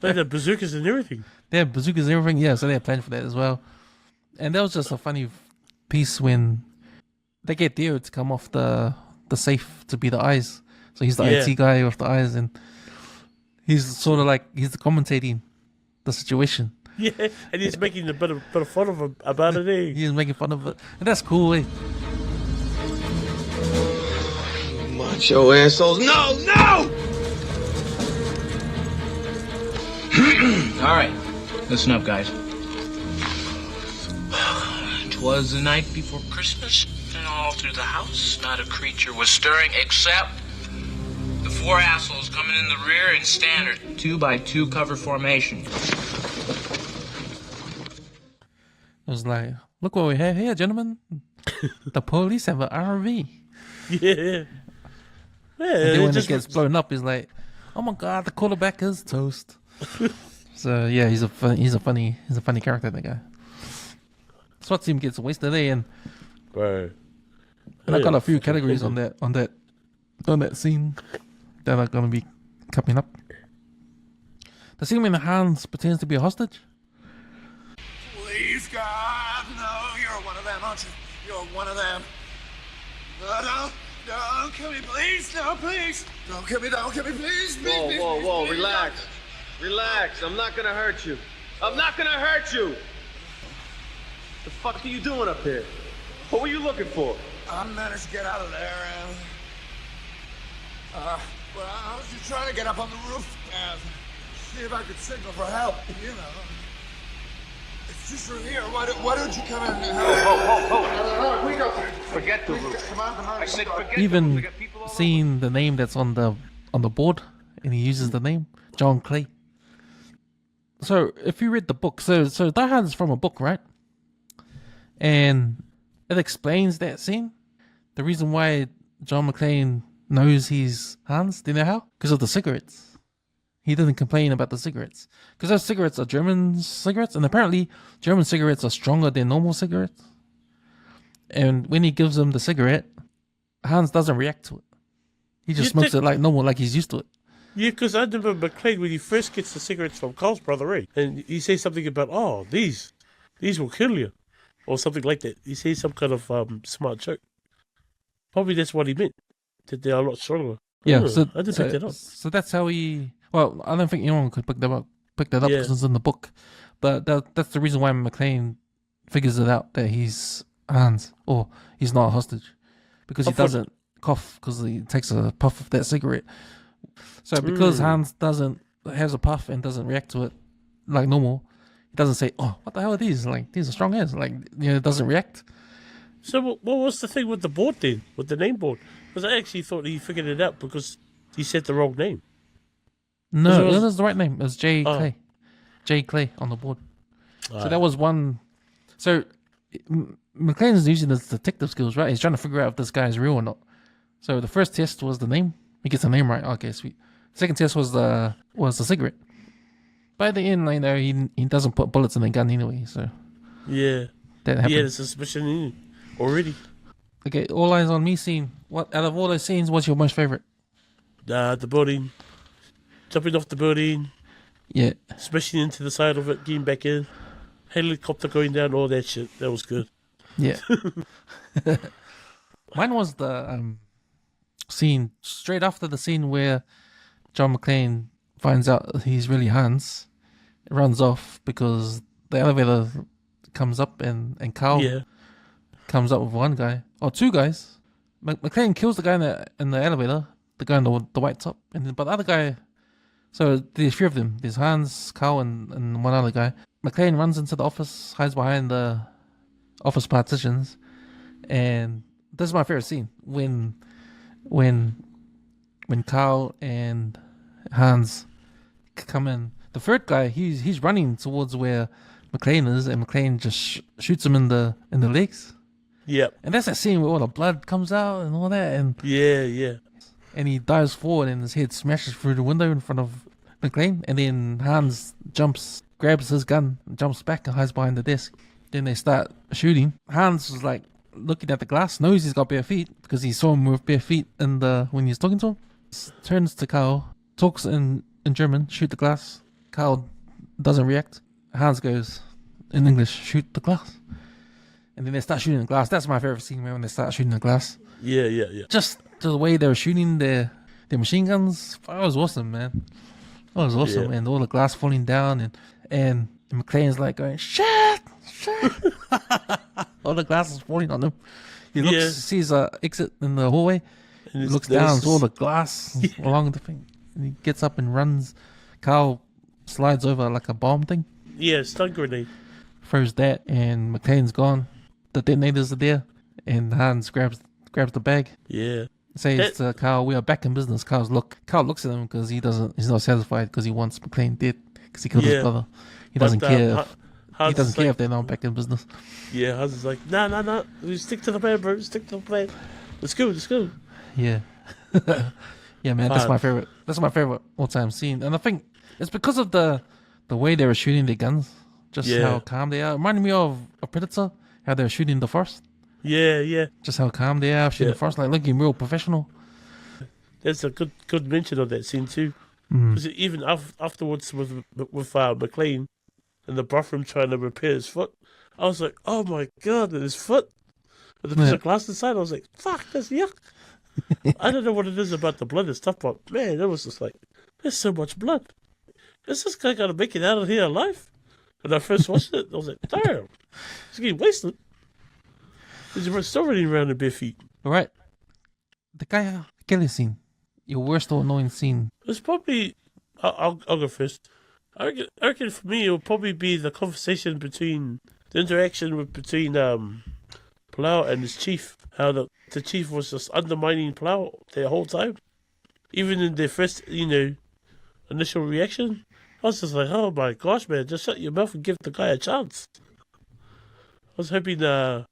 They had bazookas and everything. They had bazookas and everything, yeah. So they had planned for that as well. And that was just a funny piece when they get Theo to come off the safe to be the eyes. So he's the IT guy with the eyes, and he's sort of like he's commentating the situation. Yeah, and he's making a bit of fun of him about it, eh? He's making fun of it. And that's cool, eh? Macho assholes. No! All right, listen up, guys. 'Twas the night before Christmas, and all through the house not a creature was stirring except the four assholes coming in the rear in standard 2x2 cover formation. It was like, look what we have here, gentlemen. The police have an RV. Yeah. And then when it gets blown up, he's like, oh my god, the quarterback is toast. So yeah, he's a funny character, that guy. SWAT team gets wasted, and I got a few categories on that scene that are gonna be coming up. The scene when Hans pretends to be a hostage. Please, God, no, you're one of them, aren't you? You're one of them. No, Don't kill me, please. No, please. Don't kill me, please. Whoa, relax. Relax, I'm not gonna hurt you. I'm not gonna hurt you! The fuck are you doing up here? What were you looking for? I managed to get out of there, well, I was just trying to get up on the roof and see if I could signal for help, you know. It's just from here. Why don't you come in and help? Oh, we go. Forget the roof. Come on. I said forget Even the roof. We got people all seeing the name that's on the board, and he uses the name John McClane. So if you read the book, so Die Hard is from a book, right? And it explains that scene. The reason why John McClane knows he's Hans, do you know how? Because of the cigarettes. He didn't complain about the cigarettes. Because those cigarettes are German cigarettes, and apparently German cigarettes are stronger than normal cigarettes. And when he gives him the cigarette, Hans doesn't react to it. He just smokes it like normal, like he's used to it. Yeah, because I remember McClane when he first gets the cigarettes from Carl's brother, right? And he says something about, oh, these will kill you. Or something like that. He says some kind of smart joke. Probably that's what he meant. That they are a lot stronger. Yeah, I didn't pick that up. So that's how he... Well, I don't think anyone could pick that up because it's in the book. But that's the reason why McClane figures it out, that he's Hans, or he's not a hostage. Because he doesn't cough, because he takes a puff of that cigarette. So because Hans has a puff and doesn't react to it like normal, he doesn't say, oh, what the hell are these? Like, these are strong as. Like, it doesn't react. So what was the thing with the board then? With the name board? Because I actually thought he figured it out because he said the wrong name. No, it was the right name. It was J. Clay. J. Clay on the board. So that was one. So McClane is using his detective skills, right? He's trying to figure out if this guy is real or not. So the first test was the name. He gets the name right. Okay, sweet. Second test was the cigarette. By the end, he doesn't put bullets in the gun anyway. So yeah, that happened. He had a suspicion in him already. Okay, all eyes on me scene. What out of all those scenes, what's your most favorite? The building, jumping off the building. Yeah, smashing into the side of it, getting back in, helicopter going down, all that shit. That was good. Yeah. Mine was the scene straight after the scene where John McClane finds out he's really Hans. It runs off because the elevator comes up and Carl comes up with one guy or two guys. McClane kills the guy in the elevator, the guy in the white top, but the other guy. So there's three of them. There's Hans, Carl, and one other guy. McClane runs into the office, hides behind the office partitions, and this is my favorite scene when Carl and Hans come in. The third guy, he's running towards where McClane is, and McClane just shoots him in the legs. Yep. And that's that scene where all the blood comes out and all that, and yeah. And he dives forward, and his head smashes through the window in front of McClane. And then Hans grabs his gun, jumps back, and hides behind the desk. Then they start shooting. Hans is like looking at the glass, knows he's got bare feet because he saw him with bare feet when he's talking to him. Turns to Carl, talks in German, shoot the glass. Carl doesn't react. Hans goes in English, shoot the glass. And then they start shooting the glass. That's my favorite scene, man, when they start shooting the glass. Yeah. Just the way they were shooting their machine guns, that was awesome, man. That was awesome, and all the glass falling down, and McClane's like going, shit! All the glass is falling on him. He looks, sees an exit in the hallway, and he looks down, it's all the glass along the thing, and he gets up and runs. Carl slides over like a bomb thing. Yeah, stun grenade. Throws that, and McClane's gone. The detonators are there, and Hans grabs the bag. Yeah. Says to Carl, we are back in business. Carl looks at him because he's not satisfied because he wants McClane dead because he killed his brother. He doesn't care. He doesn't care if they're not back in business. Yeah, Hans is like, no. We stick to the plan, bro. Stick to the plan. Let's go. Yeah. Yeah, man. That's my favorite. That's my favorite all-time scene, and I think it's because of the way they were shooting their guns. Just how calm they are. It reminded me of a Predator. How they were shooting the forest. Yeah. Just how calm they are shooting the forest, like looking real professional. That's a good mention of that scene too. Because even afterwards with McClane in the bathroom trying to repair his foot, I was like, oh my god, and his foot with the piece of glass inside. I was like, fuck, that's yuck. I don't know what it is about the blood and stuff, but man, it was just like, there's so much blood. Is this guy gonna make it out of here alive? When I first watched it, I was like, damn, he's getting wasted. He's still running around in bare feet. All right. The guy Kelly scene. Your worst or annoying scene. It's probably, I'll go first. I reckon for me, it'll probably be the conversation between, the interaction between Palau and his chief. How the chief was just undermining Palau the whole time. Even in their first, initial reaction. I was just like, oh my gosh, man, just shut your mouth and give the guy a chance. I was hoping Palau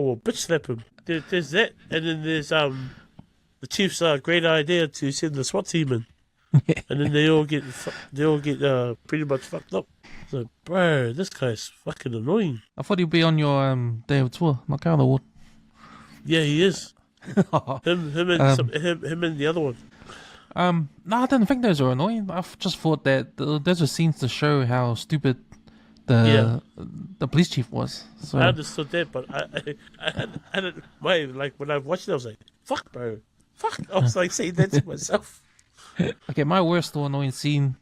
will bitch slap him. There's that, and then there's the chief's great idea to send the SWAT team in. And then they all get pretty much fucked up. So, bro, this guy's fucking annoying. I thought he'd be on your day of tour, Knockout Award. Yeah, he is. him and the other one. No, I didn't think those were annoying. I just thought that those were scenes to show how stupid the police chief was. So I understood that, but I don't mind. Like when I watched it, I was like, "Fuck, bro, fuck." I was like saying that to myself. Okay, my worst or annoying scene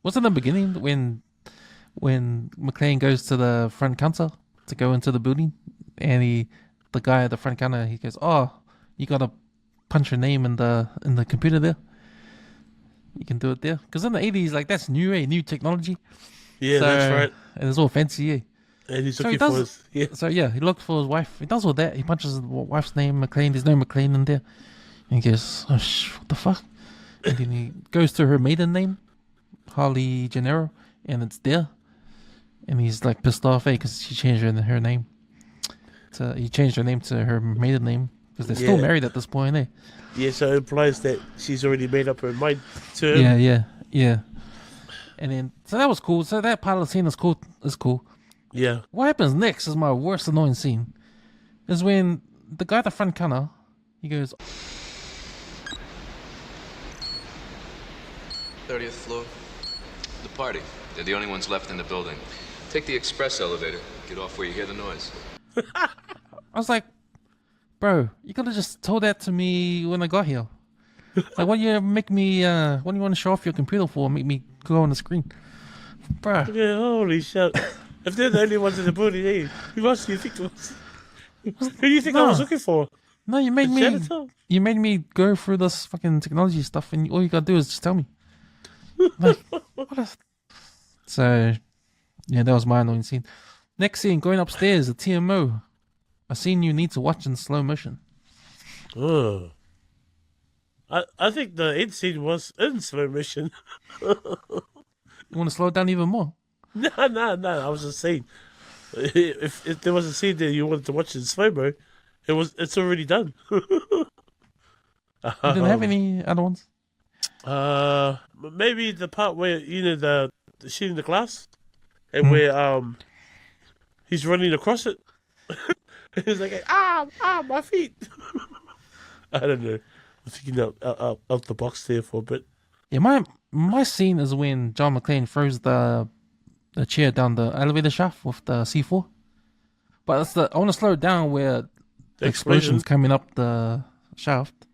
was in the beginning when McClane goes to the front counter to go into the building, and the guy at the front counter, he goes, "Oh, you gotta punch your name in the computer there. You can do it there." Because in the 80s, like that's new technology. Yeah, that's right. And it's all fancy, And he's looking for his... Yeah. So yeah, he looked for his wife. He does all that. He punches his wife's name, McClane. There's no McClane in there. And he goes, "Oh, what the fuck?" And then he goes to her maiden name, Harley Gennaro, and it's there. And he's like pissed off, because she changed her name. He changed her name to her maiden name, because they're still married at this point, eh? Yeah, so it implies that she's already made up her mind to him. Yeah. And then, so that was cool. So that part of the scene is cool. Yeah. What happens next is my worst annoying scene. Is when the guy at the front counter, he goes, 30th floor. The party. They're the only ones left in the building. Take the express elevator. Get off where you hear the noise. I was like, bro, you could have just told that to me when I got here. Like, what do you make me? What do you want to show off your computer for? Make me go on the screen, bro. Yeah, holy shit! If they're the only ones in the building, hey, who else do you think was? Who do you think I was looking for? No, you made me go through this fucking technology stuff, and all you gotta do is just tell me. Like, So, yeah, that was my annoying scene. Next scene, going upstairs, the TMO. A scene you need to watch in slow motion. Oh. I think the end scene was in slow motion. You want to slow it down even more? No. I was just saying, if there was a scene that you wanted to watch in slow mo, it's already done. You didn't have any other ones? Maybe the part where the shooting the glass, and where he's running across it. He's like, my feet. I don't know. I'm thinking out the box there for a bit. Yeah, my scene is when John McClane throws the chair down the elevator shaft with the C4. But I want to slow it down where the explosion's coming up the shaft.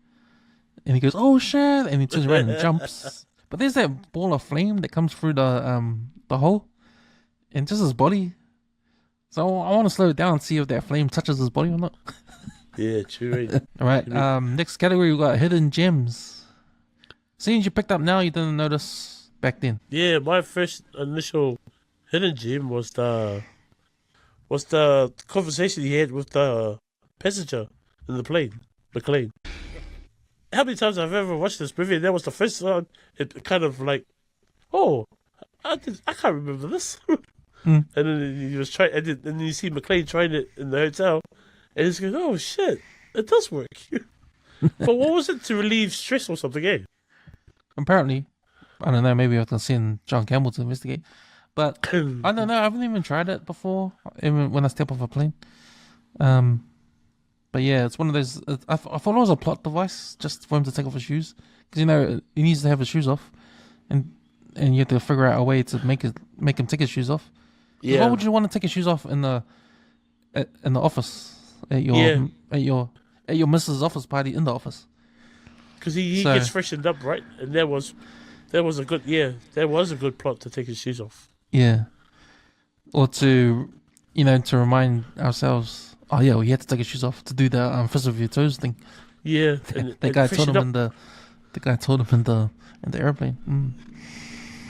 And he goes, "Oh shit!" And he turns around and jumps. But there's that ball of flame that comes through the hole, and just his body. So I want to slow it down and see if that flame touches his body or not. Yeah, true. All right. Next category, we got hidden gems. Scenes you picked up now you didn't notice back then. Yeah, my first initial hidden gem was the conversation he had with the passenger in the plane, McClane. How many times I've ever watched this movie, and that was the first time it kind of like, oh, I can't remember this. And then he was trying, and then you see McClane trying it in the hotel, and he's going, "Oh shit, it does work." But what was it, to relieve stress or something? Eh? Apparently, I don't know. Maybe I can send John Campbell to investigate. But I don't know. I haven't even tried it before. Even when I step off a plane. But yeah, it's one of those. I thought it was a plot device just for him to take off his shoes, because he needs to have his shoes off, and you have to figure out a way to make him take his shoes off. Yeah. Why would you want to take your shoes off in the office at your at your missus' office party in the office. Because he So- gets freshened up, right? And that was a good plot to take his shoes off. Yeah. Or to, to remind ourselves, oh yeah, we had to take his shoes off to do the fist of your toes thing. Yeah, The guy told him in the airplane.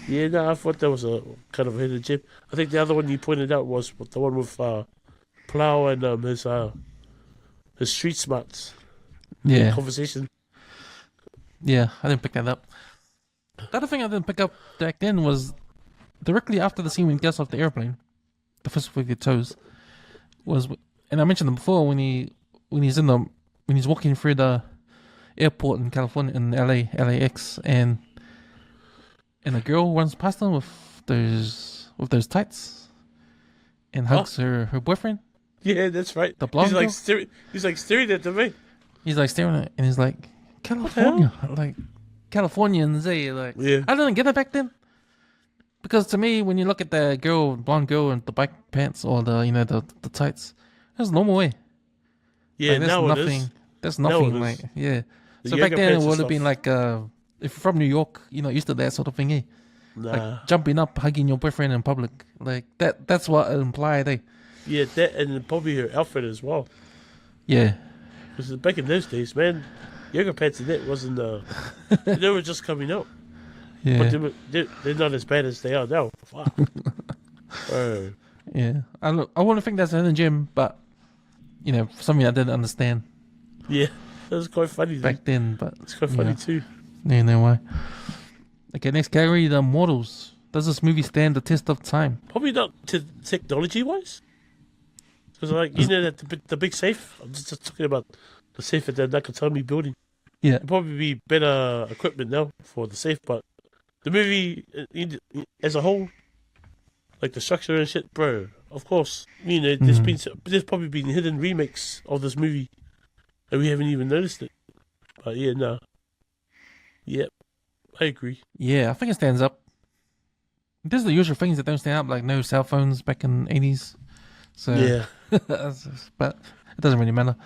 Yeah, no, I thought that was a kind of a hidden gem. I think the other one you pointed out was the one with Plow and his street smarts. Yeah. Conversation. Yeah, I didn't pick that up. The other thing I didn't pick up back then was directly after the scene when he gets off the airplane, the fist with your toes, was, and I mentioned it before, when he's walking through the airport in California, in LAX, and a girl runs past him with those tights and hugs her boyfriend. Yeah, that's right. The blonde girl? He's like staring at the man. He's like staring at it, and he's like, California, like Californians, like Yeah. I didn't get it back then. Because to me, when you look at the blonde girl in the bike pants or the tights, that's a normal way. Yeah, like, now nothing, it is. That's Now nothing it is. like yeah. The So back younger then it pants and would have been stuff. like if you're from New York, used to that sort of thing, eh? Nah. Like jumping up, hugging your boyfriend in public, like that's what it implied, eh? Yeah, that and probably her outfit as well. Yeah. Because back in those days, man, yoga pants and that wasn't. They were just coming out. Yeah. But they're not as bad as they are now. Fuck. Oh. Yeah. I wouldn't think that's a hidden gem, but something I didn't understand. Yeah, that was quite funny back then, but it's quite funny too. Yeah, no way. Okay, next category, the mortals. Does this movie stand the test of time? Probably not technology wise, because that the big safe. I'm just talking about the safe at the Nakatomi building. Yeah, it'd probably be better equipment now for the safe, but the movie as a whole, like the structure and shit, bro. Of course, there's probably been hidden remakes of this movie, and we haven't even noticed it. But yeah, no. Yep, I agree. Yeah, I think it stands up. There's the usual things that don't stand up, like no cell phones back in the 80s. So yeah, but it doesn't really matter.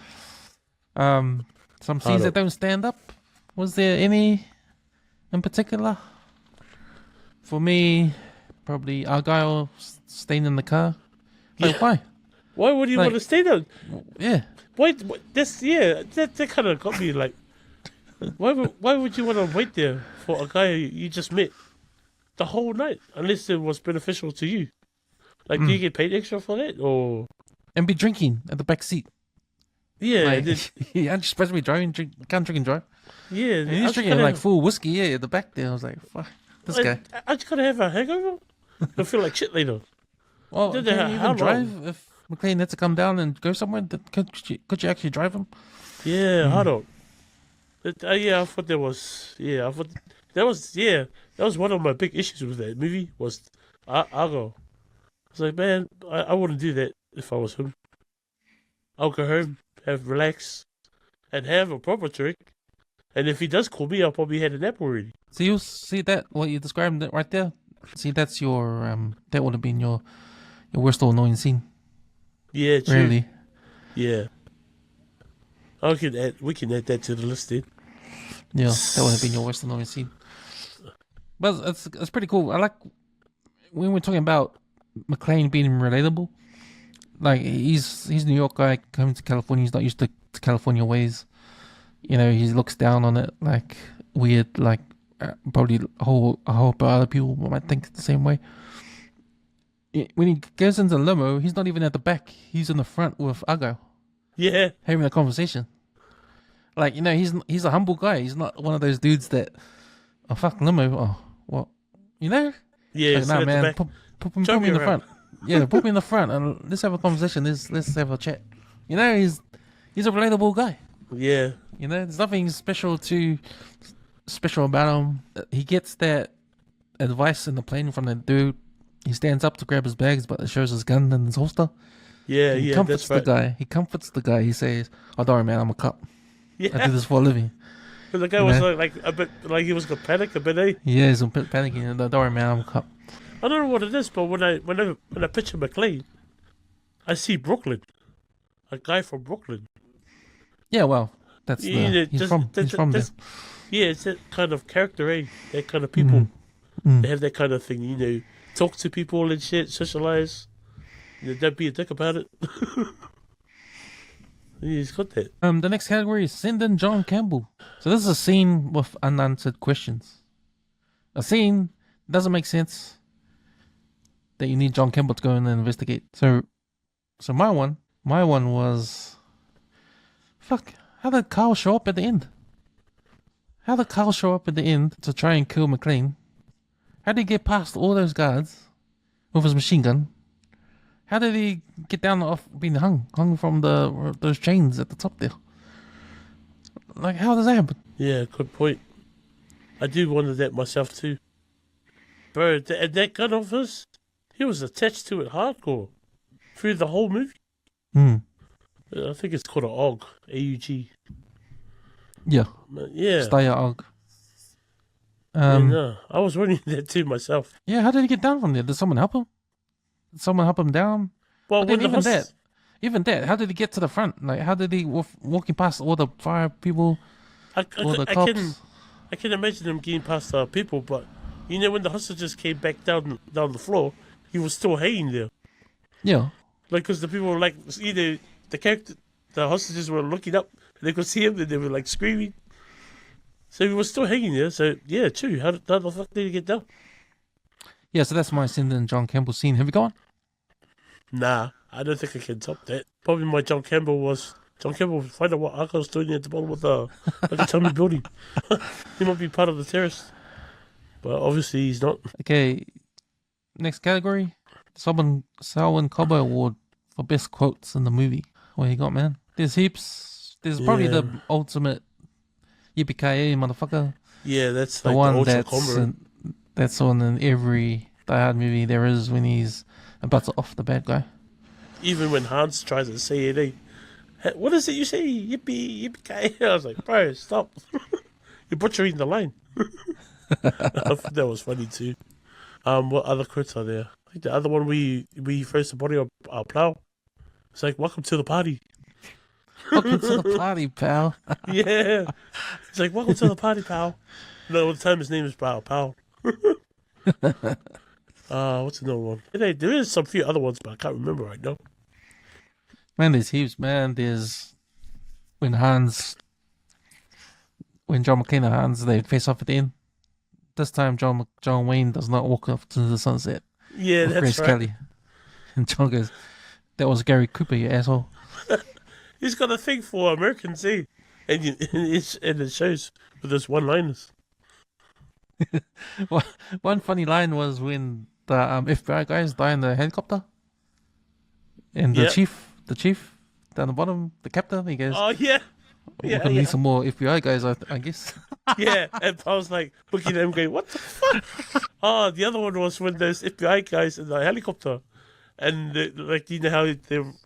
Some scenes that don't stand up. Was there any in particular? For me, probably Argyle staying in the car. Like, why? Why would you want to stay there? Yeah. Why? That kind of got me like. Why would you want to wait there for a guy you just met the whole night, unless it was beneficial to you? Like, do you get paid extra for that, or? And be drinking at the back seat. Yeah, like, aren't you supposed to be driving? Can't drink and drive. Yeah, and he's drinking like full whiskey. Yeah, at the back there. I was like, fuck, this guy. I just gotta have a hangover. I feel like shit later. Well, can you even drive if McClane had to come down and go somewhere? Could you actually drive him? Yeah, I don't. I thought there was. Yeah, I thought that was one of my big issues with that movie was Argo. I was like, man, I wouldn't do that if I was him. I'll go home, relax, and have a proper drink. And if he does call me, I'll probably had a nap already. So you see that what you described right there? See, that's your that would have been your worst or annoying scene. Yeah, true. Really. Yeah. We can add that to the list then. Yeah, that would have been your worst annoying scene. But it's pretty cool. I like when we're talking about McClane being relatable. Like he's a New York guy coming to California. He's not used to California ways. He looks down on it like weird. Like probably a whole lot of other people might think the same way. When he goes into the limo, he's not even at the back. He's in the front with Argyle. Yeah, having a conversation. Like he's a humble guy. He's not one of those dudes that, oh fuck limo. Oh what, Yeah, like, nah, man. Put me in the front. Yeah, put me in the front and let's have a conversation. Let's have a chat. He's a relatable guy. Yeah. There's nothing special about him. He gets that advice in the plane from the dude. He stands up to grab his bags, but it shows his gun in his holster. Yeah, he comforts that's right. the guy. He comforts the guy. He says, "Oh, don't worry, man. I'm a cop. Yeah. I do this for a living." But the guy was like a bit like he was gonna panic a bit, eh? Yeah, he's panicking. Don't worry, man. I'm a cop. I don't know what it is, but when I picture McClane, I see Brooklyn, a guy from Brooklyn. Yeah, well, that's he's from there. Yeah, it's that kind of character, eh? That kind of people. They have that kind of thing, talk to people and shit, socialize. Don't be a dick about it. Yeah, he's got that. The next category is send in John Campbell. So this is a scene with unanswered questions. A scene doesn't make sense that you need John Campbell to go in and investigate. So my one was, fuck, how did Carl show up at the end? How did Carl show up at the end to try and kill McClane? How did he get past all those guards with his machine gun? How did he get down off being hung from those chains at the top there? Like, how does that happen? Yeah, good point. I do wonder that myself too. Bro, that gun of his, he was attached to it hardcore through the whole movie. I think it's called an AUG, A-U-G. Yeah. Yeah. Steyr AUG. No, I was wondering that too myself. Yeah, how did he get down from there? Did someone help him? Did someone help him down? Well, even that, how did he get to the front? Like, how did he walking past all the fire people, all the cops? I can imagine him getting past the people, but when the hostages came back down the floor, he was still hanging there. Yeah. Like, because the people were like, the hostages were looking up, and they could see him, and they were like screaming. So he was still hanging there. So yeah, true. How the fuck did he get down? Yeah, so that's my send in John Campbell scene. Have you got one? Nah, I don't think I can top that. Probably my John Campbell find out what Arco's doing at the bottom of the Tommy building. He might be part of the terrorists, but obviously he's not. Okay, next category: Selwyn Cobbo Award for best quotes in the movie. What you got, man? There's heaps. There's probably the ultimate yippee-ki-yay motherfucker. Yeah, that's the like one the that's on in every Die Hard movie there is when he's about to off the bad guy. Even when Hans tries to say it, what is it you say? Yippee-ki-yay. I was like, bro, stop. You're butchering the line. That was funny too. What other quotes are there? I think the other one we throws the body on our plow. It's like, welcome to the party. Welcome to the party, pal. Yeah. It's like, welcome to the party, pal. No, all the time his name is Pal. What's another one? There is some few other ones, but I can't remember right now. Man, there's heaps, man. There's when John McClane and Hans, they face off at the end. This time, John Wayne does not walk off to the sunset. Yeah, that's Grace right. Kelly. And John goes, that was Gary Cooper, you asshole. He's got a thing for Americans, eh? And it shows with those one-liners. One funny line was when the FBI guys die in the helicopter. And the chief down the bottom, the captain, he goes, oh, yeah. We're going to need some more FBI guys, I guess. Yeah, and I was like looking at him going, what the fuck? Oh, the other one was when there's FBI guys in the helicopter. And how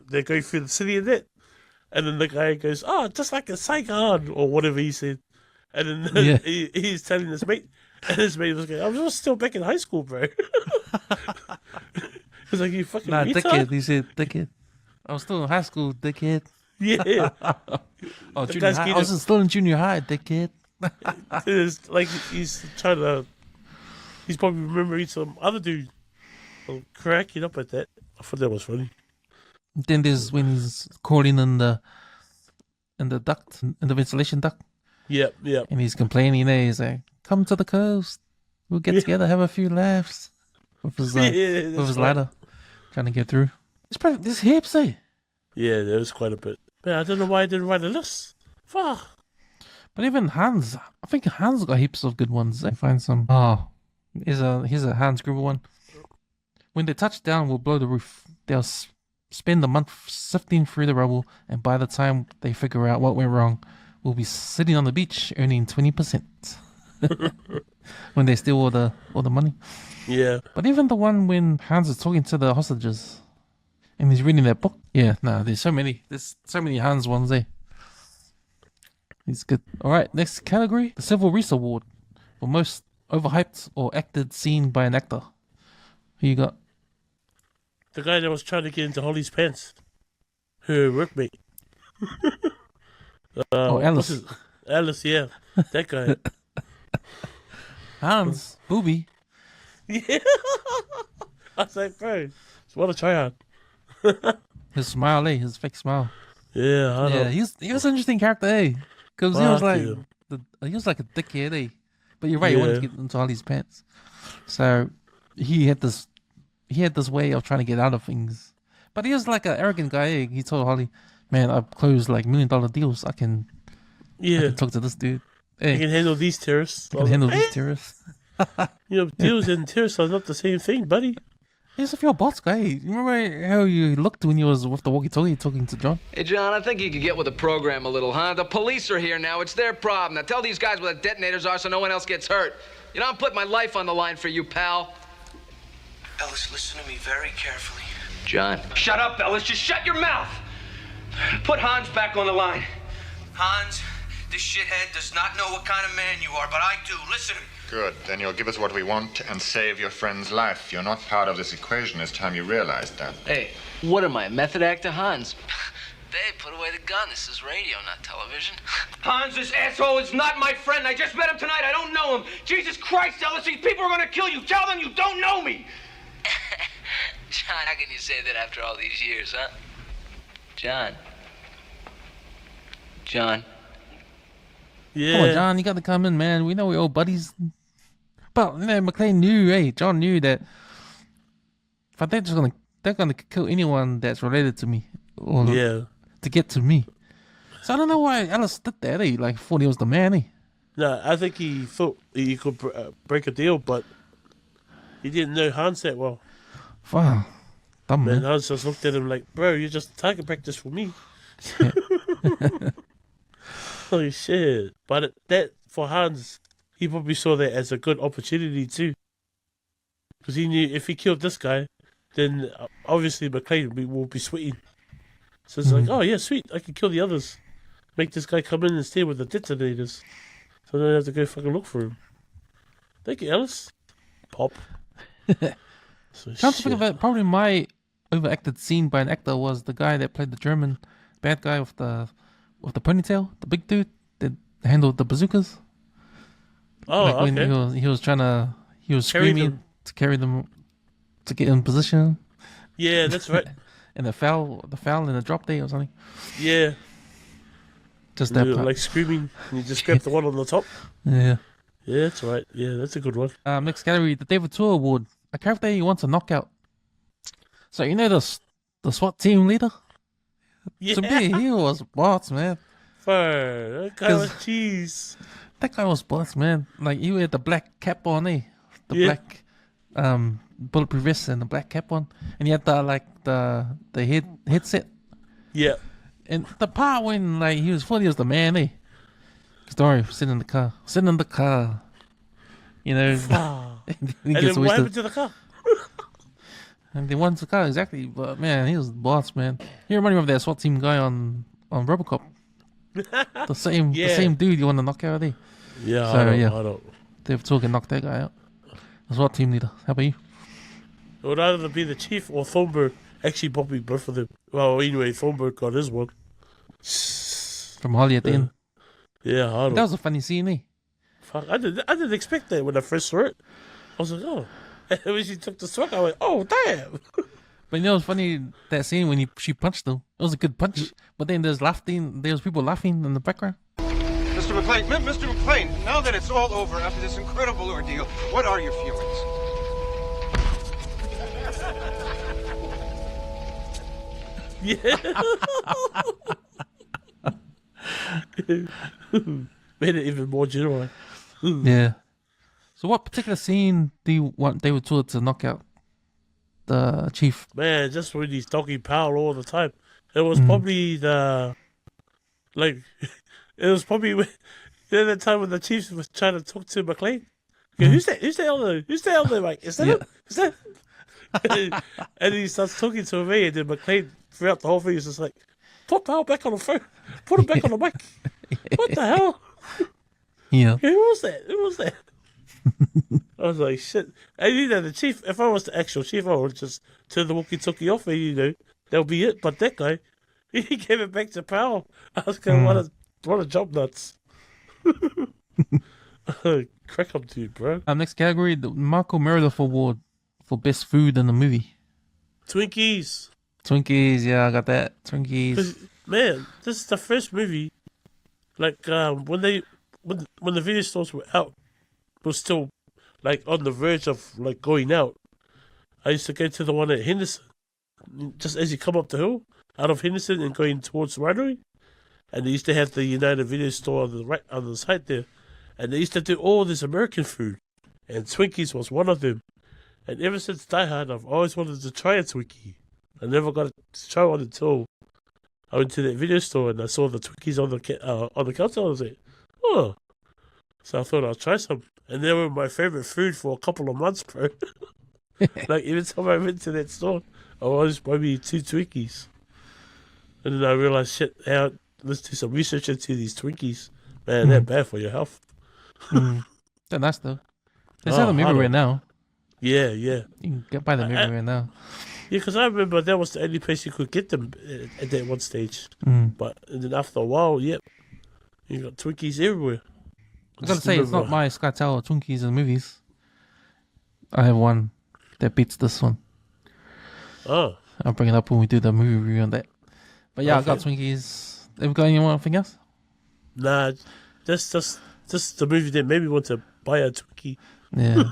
they're going through the city and that. And then the guy goes, oh, just like a Saigon, or whatever he said. And then he's telling his mate, and his mate was going, I was still back in high school, bro. He's like, you fucking retard? Dickhead, he said, dickhead. I was still in high school, dickhead. Yeah. Junior high. I was still in junior high, dickhead. It's like he's probably remembering some other dude. I'm cracking up at that. I thought that was funny. Then there's when he's calling in the duct, in the ventilation duct. Yep. And he's complaining there. He's like, come to the coast. We'll get together, have a few laughs. With his ladder. Trying to get through. There's heaps, eh? Yeah, there was quite a bit. Man, I don't know why I didn't write a list. Fuck. But even Hans, I think Hans got heaps of good ones. I find some. Oh, here's a Hans Gruber one. When they touch down, we'll blow the roof. They'll spend a month sifting through the rubble, and by the time they figure out what went wrong, we'll be sitting on the beach earning 20%. When they steal all the money. Yeah. But even the one when Hans is talking to the hostages, and he's reading that book. Yeah, there's so many. There's so many Hans ones there. He's good. All right, next category: the Civil Reese Award for most overhyped or acted scene by an actor. Who you got? The guy that was trying to get into Holly's pants. Her workmate. Alice. Alice, yeah. That guy. Hans, Booby. Yeah. I was like, bro, what a try hard. His smile, his fake smile. Yeah, I know. He was an interesting character, because he was like a dickhead, But you're right, he wanted to get into all these pants. So he had this way of trying to get out of things. But he was like an arrogant guy. He told Holly, "Man, I've closed like $1 million deals. I can talk to this dude. I can handle these terrorists. Terrorists. Deals and terrorists are not the same thing, buddy." He's a real boss guy. You remember how you looked when you was with the walkie-talkie talking to John? Hey, John, I think you could get with the program a little, huh? The police are here now. It's their problem. Now tell these guys where the detonators are so no one else gets hurt. You know, I'm putting my life on the line for you, pal. Ellis, listen to me very carefully. John. Shut up, Ellis. Just shut your mouth. Put Hans back on the line. Hans, this shithead does not know what kind of man you are, but I do. Listen to me. Good. Then you'll give us what we want and save your friend's life. You're not part of this equation. It's time you realized that. Hey, what am I, a method actor, Hans? Babe, put away the gun. This is radio, not television. Hans, this asshole is not my friend. I just met him tonight. I don't know him. Jesus Christ, Ellis, these people are going to kill you. Tell them you don't know me. John, how can you say that after all these years, huh? John. Yeah. Come on, John, you got to come in, man. We know we're old buddies. But McClane knew, John knew that if they're gonna kill anyone that's related to me, or to get to me. So I don't know why Alice did that. Like thought he was the man. No, I think he thought he could break a deal, but he didn't know Hans that well. Wow, dumb man. Hans just looked at him like, "Bro, you're just target practice for me." Yeah. Holy shit! But that for Hans, he probably saw that as a good opportunity too, because he knew if he killed this guy, then obviously McClane will be sweating. So it's like, oh yeah, sweet, I can kill the others, make this guy come in and stay with the detonators, so I don't have to go fucking look for him. Thank you, Alice. Pop. Come to think of it, probably my overacted scene by an actor was the guy that played the German bad guy with the ponytail, the big dude that handled the bazookas. Oh, like okay. When he was screaming to carry them to get in position. Yeah, that's right. And the foul in the drop day or something. Yeah. Just that part. Like screaming, and you just grab the one on the top. Yeah. Yeah, that's right. Yeah, that's a good one. Next category, the David Tour Award. A character you want to knock out. So you know the SWAT team leader? Yeah. To me, he was boss, man. That guy was cheese. That guy was boss, man. Like he had the black cap on, The black bulletproof vest and the black cap on, and he had the headset. Yeah. And the part when he was fully as the man, Story sitting in the car. You know. And then what happened to the car? And they won the car, exactly. But man, he was the boss, man. He reminded me of that SWAT team guy on RoboCop. The same dude you want to knock out, Yeah, so, I don't. They've talking knock that guy out. The SWAT team leader. How about you? It would either be the chief or Thornburg. Actually, probably both of them. Well, anyway, Thornburg got his one. From Holly at the end. Yeah, I don't. That was a funny scene, Fuck, I didn't expect that when I first saw it. I was like, oh. And when she took the swag, I went, oh, damn. But you know, it's funny, that scene when she punched them. It was a good punch. But then there's people laughing in the background. Mr. McClane, now that it's all over after this incredible ordeal, what are your feelings? Yeah. Made it even more genuine. Yeah. So what particular scene do you want David Tour to knock out the chief? Man, just when he's talking power all the time. It was probably it was probably the time when the chief was trying to talk to McClane. Okay, who's that elder, Mike? Is that him? Is that? And he starts talking to me, and then McClane, throughout the whole thing, is just like, put Powell back on the phone. Put him back on the mic. What the hell? Yeah. Who was that? I was like, shit. And the chief, if I was the actual chief, I would just turn the walkie-talkie off and, that'll be it. But that guy, he gave it back to Powell. I was going, what a What a job nuts. Crack up to you, bro. Next category, the Michael Meredith Award for best food in the movie. Twinkies. Twinkies, yeah, I got that. Twinkies. Man, this is the first movie. Like when the video stores were out, was still like on the verge of like going out. I used to go to the one at Henderson, just as you come up the hill out of Henderson and going towards Winery, and they used to have the United Video Store on the right on the side there, and they used to do all this American food, and Twinkies was one of them. And ever since Die Hard, I've always wanted to try a Twinkie. I never got to try one until I went to that video store and I saw the Twinkies on the counter. I was like, oh. So I thought I'll try some. And they were my favorite food for a couple of months, bro. Like, every time I went to that store, I always buy me 2 Twinkies. And then I realized, shit, let's do some research into these Twinkies. Man, they're bad for your health. They're nice, though. They sell them everywhere now. Yeah. You can get by them everywhere now. Yeah, because I remember that was the only place you could get them at that one stage. But and then after a while, you got Twinkies everywhere. I gotta say, it's not my SkyTower Twinkies in movies. I have one that beats this one. Oh. I'll bring it up when we do the movie review on that. But yeah, okay. I got Twinkies. Have you got anything else? Nah, just the movie that made me want to buy a Twinkie. Yeah.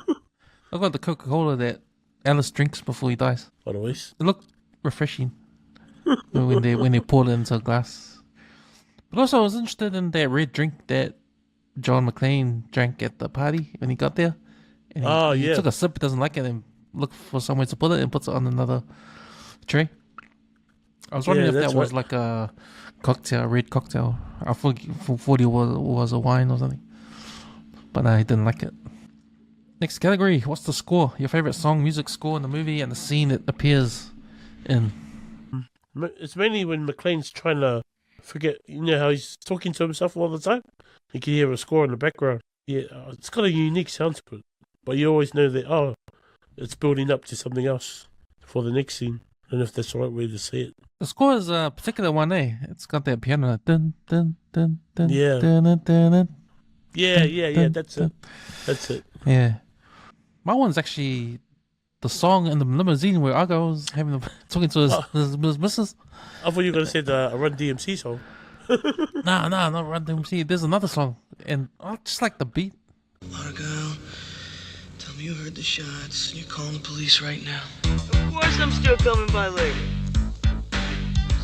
I got the Coca-Cola that Alice drinks before he dies. Always. It looked refreshing when they poured it into a glass. But also, I was interested in that red drink that John McClane drank at the party when he got there. And he took a sip, doesn't like it, and looked for somewhere to put it and puts it on another tray. I was wondering if that was like a cocktail, a red cocktail. I thought it was a wine or something. But no, he didn't like it. Next category, what's the score? Your favorite song, music score in the movie and the scene it appears in. It's mainly when McClane's trying to forget, you know how he's talking to himself all the time? You can hear a score in the background. Yeah, it's got a unique sound to it. But you always know that, it's building up to something else for the next scene. I don't know if that's the right way to say it. The score is a particular one, eh? It's got that piano. Dun, dun, dun, dun, yeah. Dun, dun, dun, dun, yeah, that's it. That's it. Yeah. My one's actually the song in the limousine where Argo's talking to his missus. I thought you were going to say the Run DMC song. Nah, not Run DMC. There's another song. And I just like the beat. Argo, tell me you heard the shots. You're calling the police right now. Of course I'm still coming by later.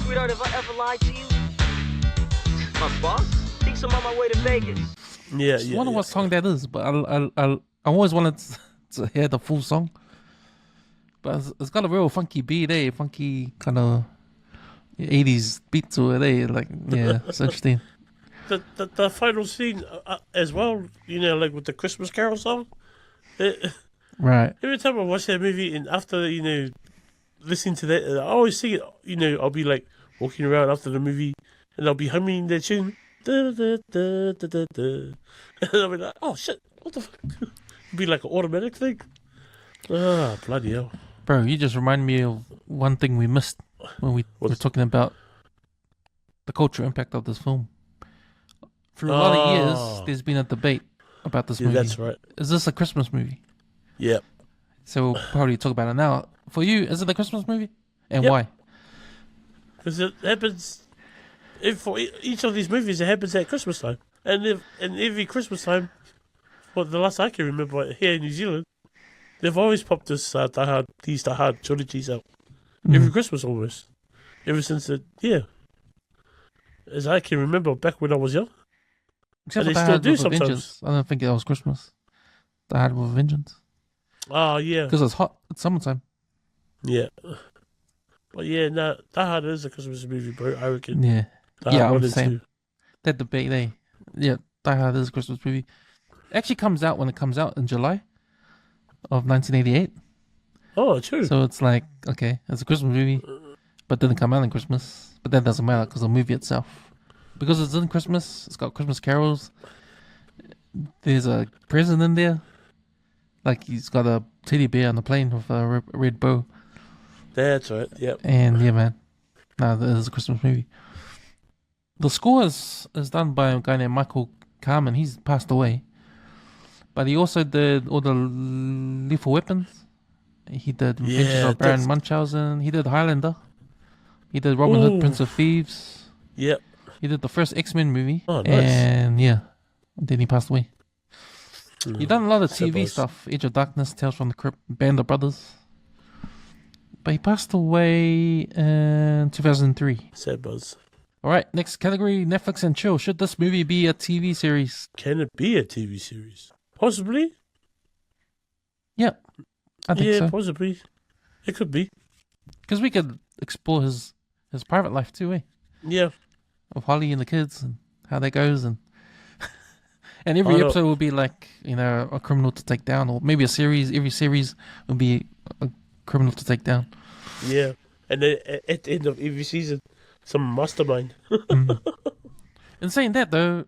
Sweetheart, have I ever lied to you? My boss thinks I'm on my way to Vegas. Yeah, I wonder what song that is, but I always wanted to hear the full song. But it's got a real funky beat, eh? Funky kind of 80s beat to it, eh? Like, yeah, it's interesting. The final scene as well, you know, like with the Christmas Carol song. Right. Every time I watch that movie and after, you know, listening to that, I always sing it, you know, I'll be like walking around after the movie and I'll be humming that tune. Da, da, da, da, da, da. And I'll be like, oh shit, what the fuck? It'd be like an automatic thing. Ah, bloody hell. Bro, you just remind me of one thing we missed when we were talking about the cultural impact of this film. For a lot of years, there's been a debate about this movie. That's right. Is this a Christmas movie? Yep. So we'll probably talk about it now. For you, is it a Christmas movie? And why? Because it happens... For each of these movies, it happens at Christmas time. And every Christmas time, the last I can remember here in New Zealand, they've always popped this these Die Hard trilogies out. Every Christmas almost. Ever since as I can remember back when I was young. Except and for they Die still Hard do with sometimes. Vengeance. I don't think that was Christmas. Die Hard with Vengeance. Oh, yeah. Because it's hot. It's summertime. Yeah. But yeah, no, Die Hard is a Christmas movie, bro. I reckon. Yeah. Die Hard I'm 1 the and same. 2. That debate, eh? Yeah, Die Hard is a Christmas movie. It actually comes out when it comes out in July of 1988. Oh, true. So it's like, okay, it's a Christmas movie, but it didn't come out in Christmas. But that doesn't matter because the movie itself. Because it's in Christmas, it's got Christmas carols. There's a present in there. Like he's got a teddy bear on the plane with a red bow. That's right, yep. And yeah, man. Nah, that is a Christmas movie. The score is done by a guy named Michael Carmen. He's passed away. But he also did all the Lethal Weapons. He did Adventures of Baron Munchausen. He did Highlander. He did Robin Hood, Prince of Thieves. Yep. He did the first X-Men movie. Oh, nice. And yeah, then he passed away. He done a lot of TV Buzz. stuff. Age of Darkness, Tales from the Crypt, Band of Brothers. But he passed away in 2003. Sad buzz. All right, next category, Netflix and chill. Should this movie be a TV series? Can it be a TV series? Possibly. Yeah, I think so. Possibly. It could be. Because we could explore his private life too, eh? Yeah. Of Holly and the kids and how that goes, and and every episode will be like, you know, a criminal to take down, or maybe a series. Every series will be a criminal to take down. Yeah, and then at the end of every season, some mastermind. In saying that though,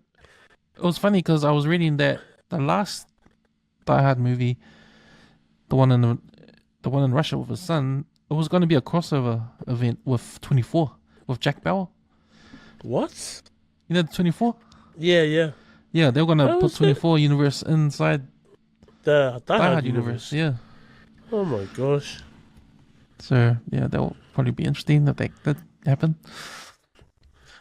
it was funny because I was reading that the last Die Hard movie, the one in Russia with his son, it was going to be a crossover event with 24 with Jack Bauer. What? You know 24? Yeah. Yeah, they were going to put 24 universe inside the Die Hard universe. Yeah. Oh my gosh. So yeah, that will probably be interesting that happened.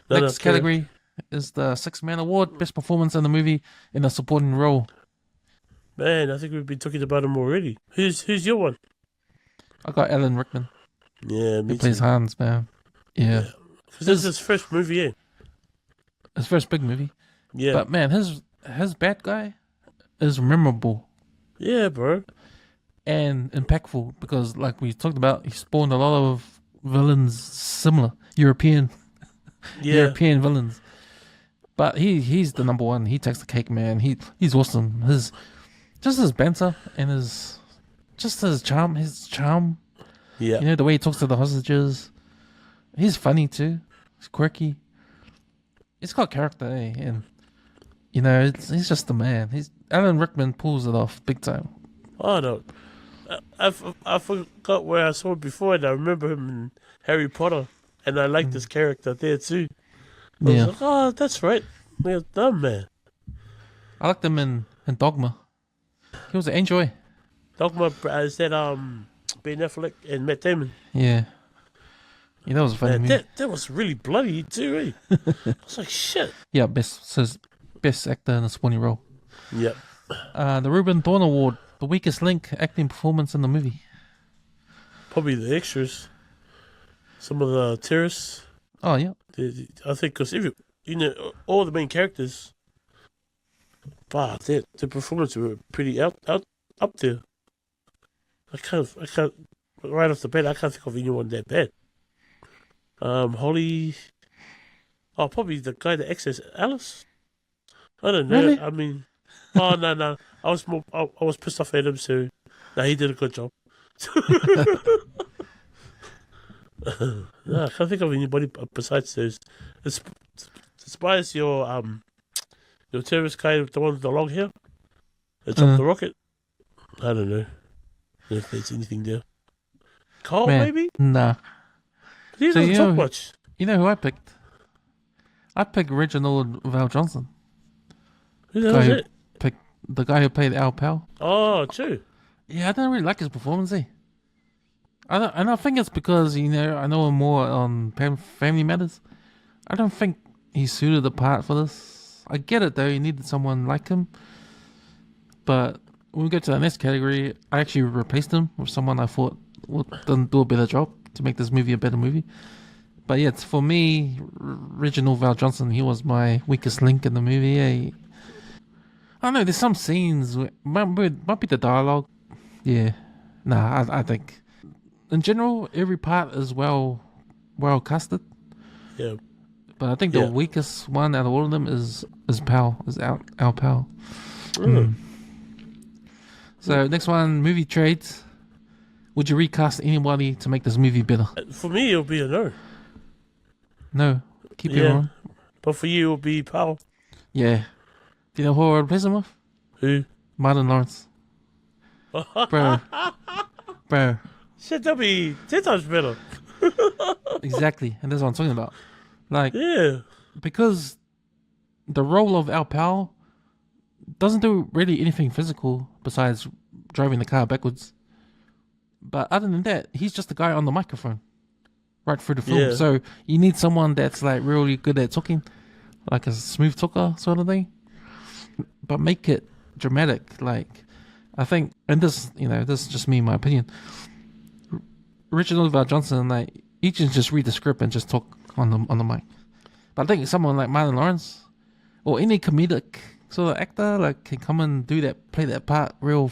Next category is the Six Man Award, Best Performance in the Movie in a Supporting Role. Man, I think we've been talking about him already. Who's your one? I got Alan Rickman. Yeah, me He plays too. Hans, man. Yeah. Because this is his first movie, eh? His first big movie. Yeah. But man, his bad guy is memorable. Yeah, bro. And impactful because, like we talked about, he spawned a lot of villains similar European villains. But he's the number one. He takes the cake, man. He's awesome. His banter and his charm. Yeah. You know, the way he talks to the hostages. He's funny too. He's quirky. He's got character, eh? And you know, he's just the man. Alan Rickman pulls it off big time. Oh no. I forgot where I saw it before, and I remember him in Harry Potter, and I liked his character there too. I was like, oh, that's right. Well done, man. I liked him in Dogma. He was an angel. Dogma is that Ben Affleck and Matt Damon. Yeah. Yeah, that was a funny movie. That was really bloody too, eh? I was like, shit. Yeah, best actor in a supporting role. Yep. The Ruben Thorne Award, the weakest link acting performance in the movie. Probably the extras. Some of the terrorists. Oh yeah. I think because all the main characters, their performances were pretty up there. I can't right off the bat. I can't think of anyone that bad. Holly. Oh, probably the guy that acts as Alice. I don't know. Really? I mean, no. I was pissed off at him, so no, he did a good job. No, I can't think of anybody besides those. Despite your terrorist guy, the one with the long hair, that jumped the rocket. I don't know if there's anything there. Carl, maybe? Nah. He doesn't talk much. You know who I picked? I picked Reginald Val Johnson. Who the hell is it? The guy who played Al Pal. Oh, true. Yeah, I didn't really like his performance, eh? I think it's because, you know, I know him more on Family Matters. I don't think he suited the part for this. I get it, though. You needed someone like him. But when we get to the next category, I actually replaced him with someone I thought would do a better job to make this movie a better movie. But yeah, it's, for me, Reginald Val Johnson, he was my weakest link in the movie. I don't know, there's some scenes, might be the dialogue. Yeah. Nah, I think in general, every part is well casted. Yeah. But I think the weakest one out of all of them is Al Pal. So next one, movie trades. Would you recast anybody to make this movie better? For me, it'll be a no. No. Keep it on. But for you, it'll be Powell. Yeah. Do you know who I would replace him with? Who? Martin Lawrence. Bro. Shit, that'll be 10 times better. Exactly. And that's what I'm talking about. Like, yeah. because the role of Al Pal doesn't do really anything physical besides driving the car backwards. But other than that, he's just the guy on the microphone right through the film. Yeah. So you need someone that's like really good at talking, like a smooth talker sort of thing, but make it dramatic. Like, I think, and this is just me, my opinion. Richard Oliver Johnson, like, he can just read the script and just talk on the mic. But I think someone like Martin Lawrence or any comedic sort of actor like can come and play that part real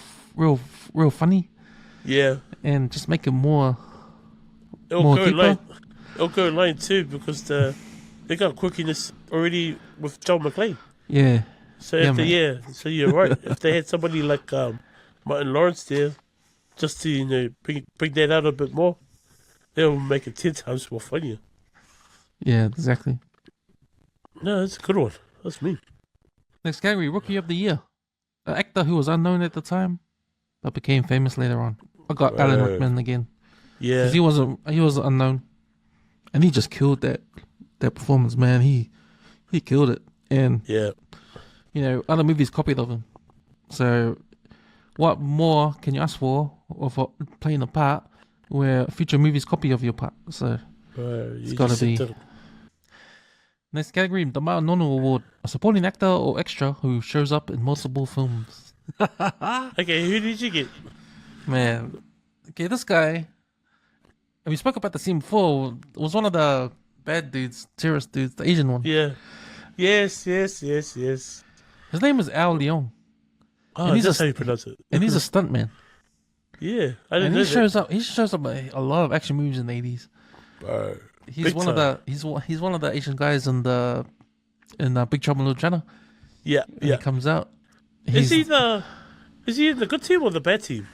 funny. Yeah. And just make it more. It'll go in line too because they got quirkiness already with John McClane. Yeah. So so you're right. If they had somebody like Martin Lawrence there, just to bring that out a bit more, they'll make it 10 times more funnier. Yeah, exactly. No, that's a good one. That's me. Next category, Rookie of the Year. An actor who was unknown at the time, but became famous later on. I got Alan Rickman again. Yeah. 'Cause he was unknown, and he just killed that performance, man. He killed it, and yeah, other movies copied of him. So, what more can you ask for playing a part where future movies copy of your part? So, it's got to be. Next category, the Mao Nono Award. A supporting actor or extra who shows up in multiple films. Okay, who did you get? Man. Okay, this guy, and we spoke about the scene before, was one of the bad dudes, terrorist dudes, the Asian one. Yeah. Yes. His name is Al Leong. Oh, that's how you pronounce it. And he's a stuntman. Yeah, I didn't and know he shows up. He shows up in a lot of action movies in the 80s. Bro, he's one of the Asian guys in Big Trouble in Little China. Yeah, He comes out. Is he in the good team or the bad team?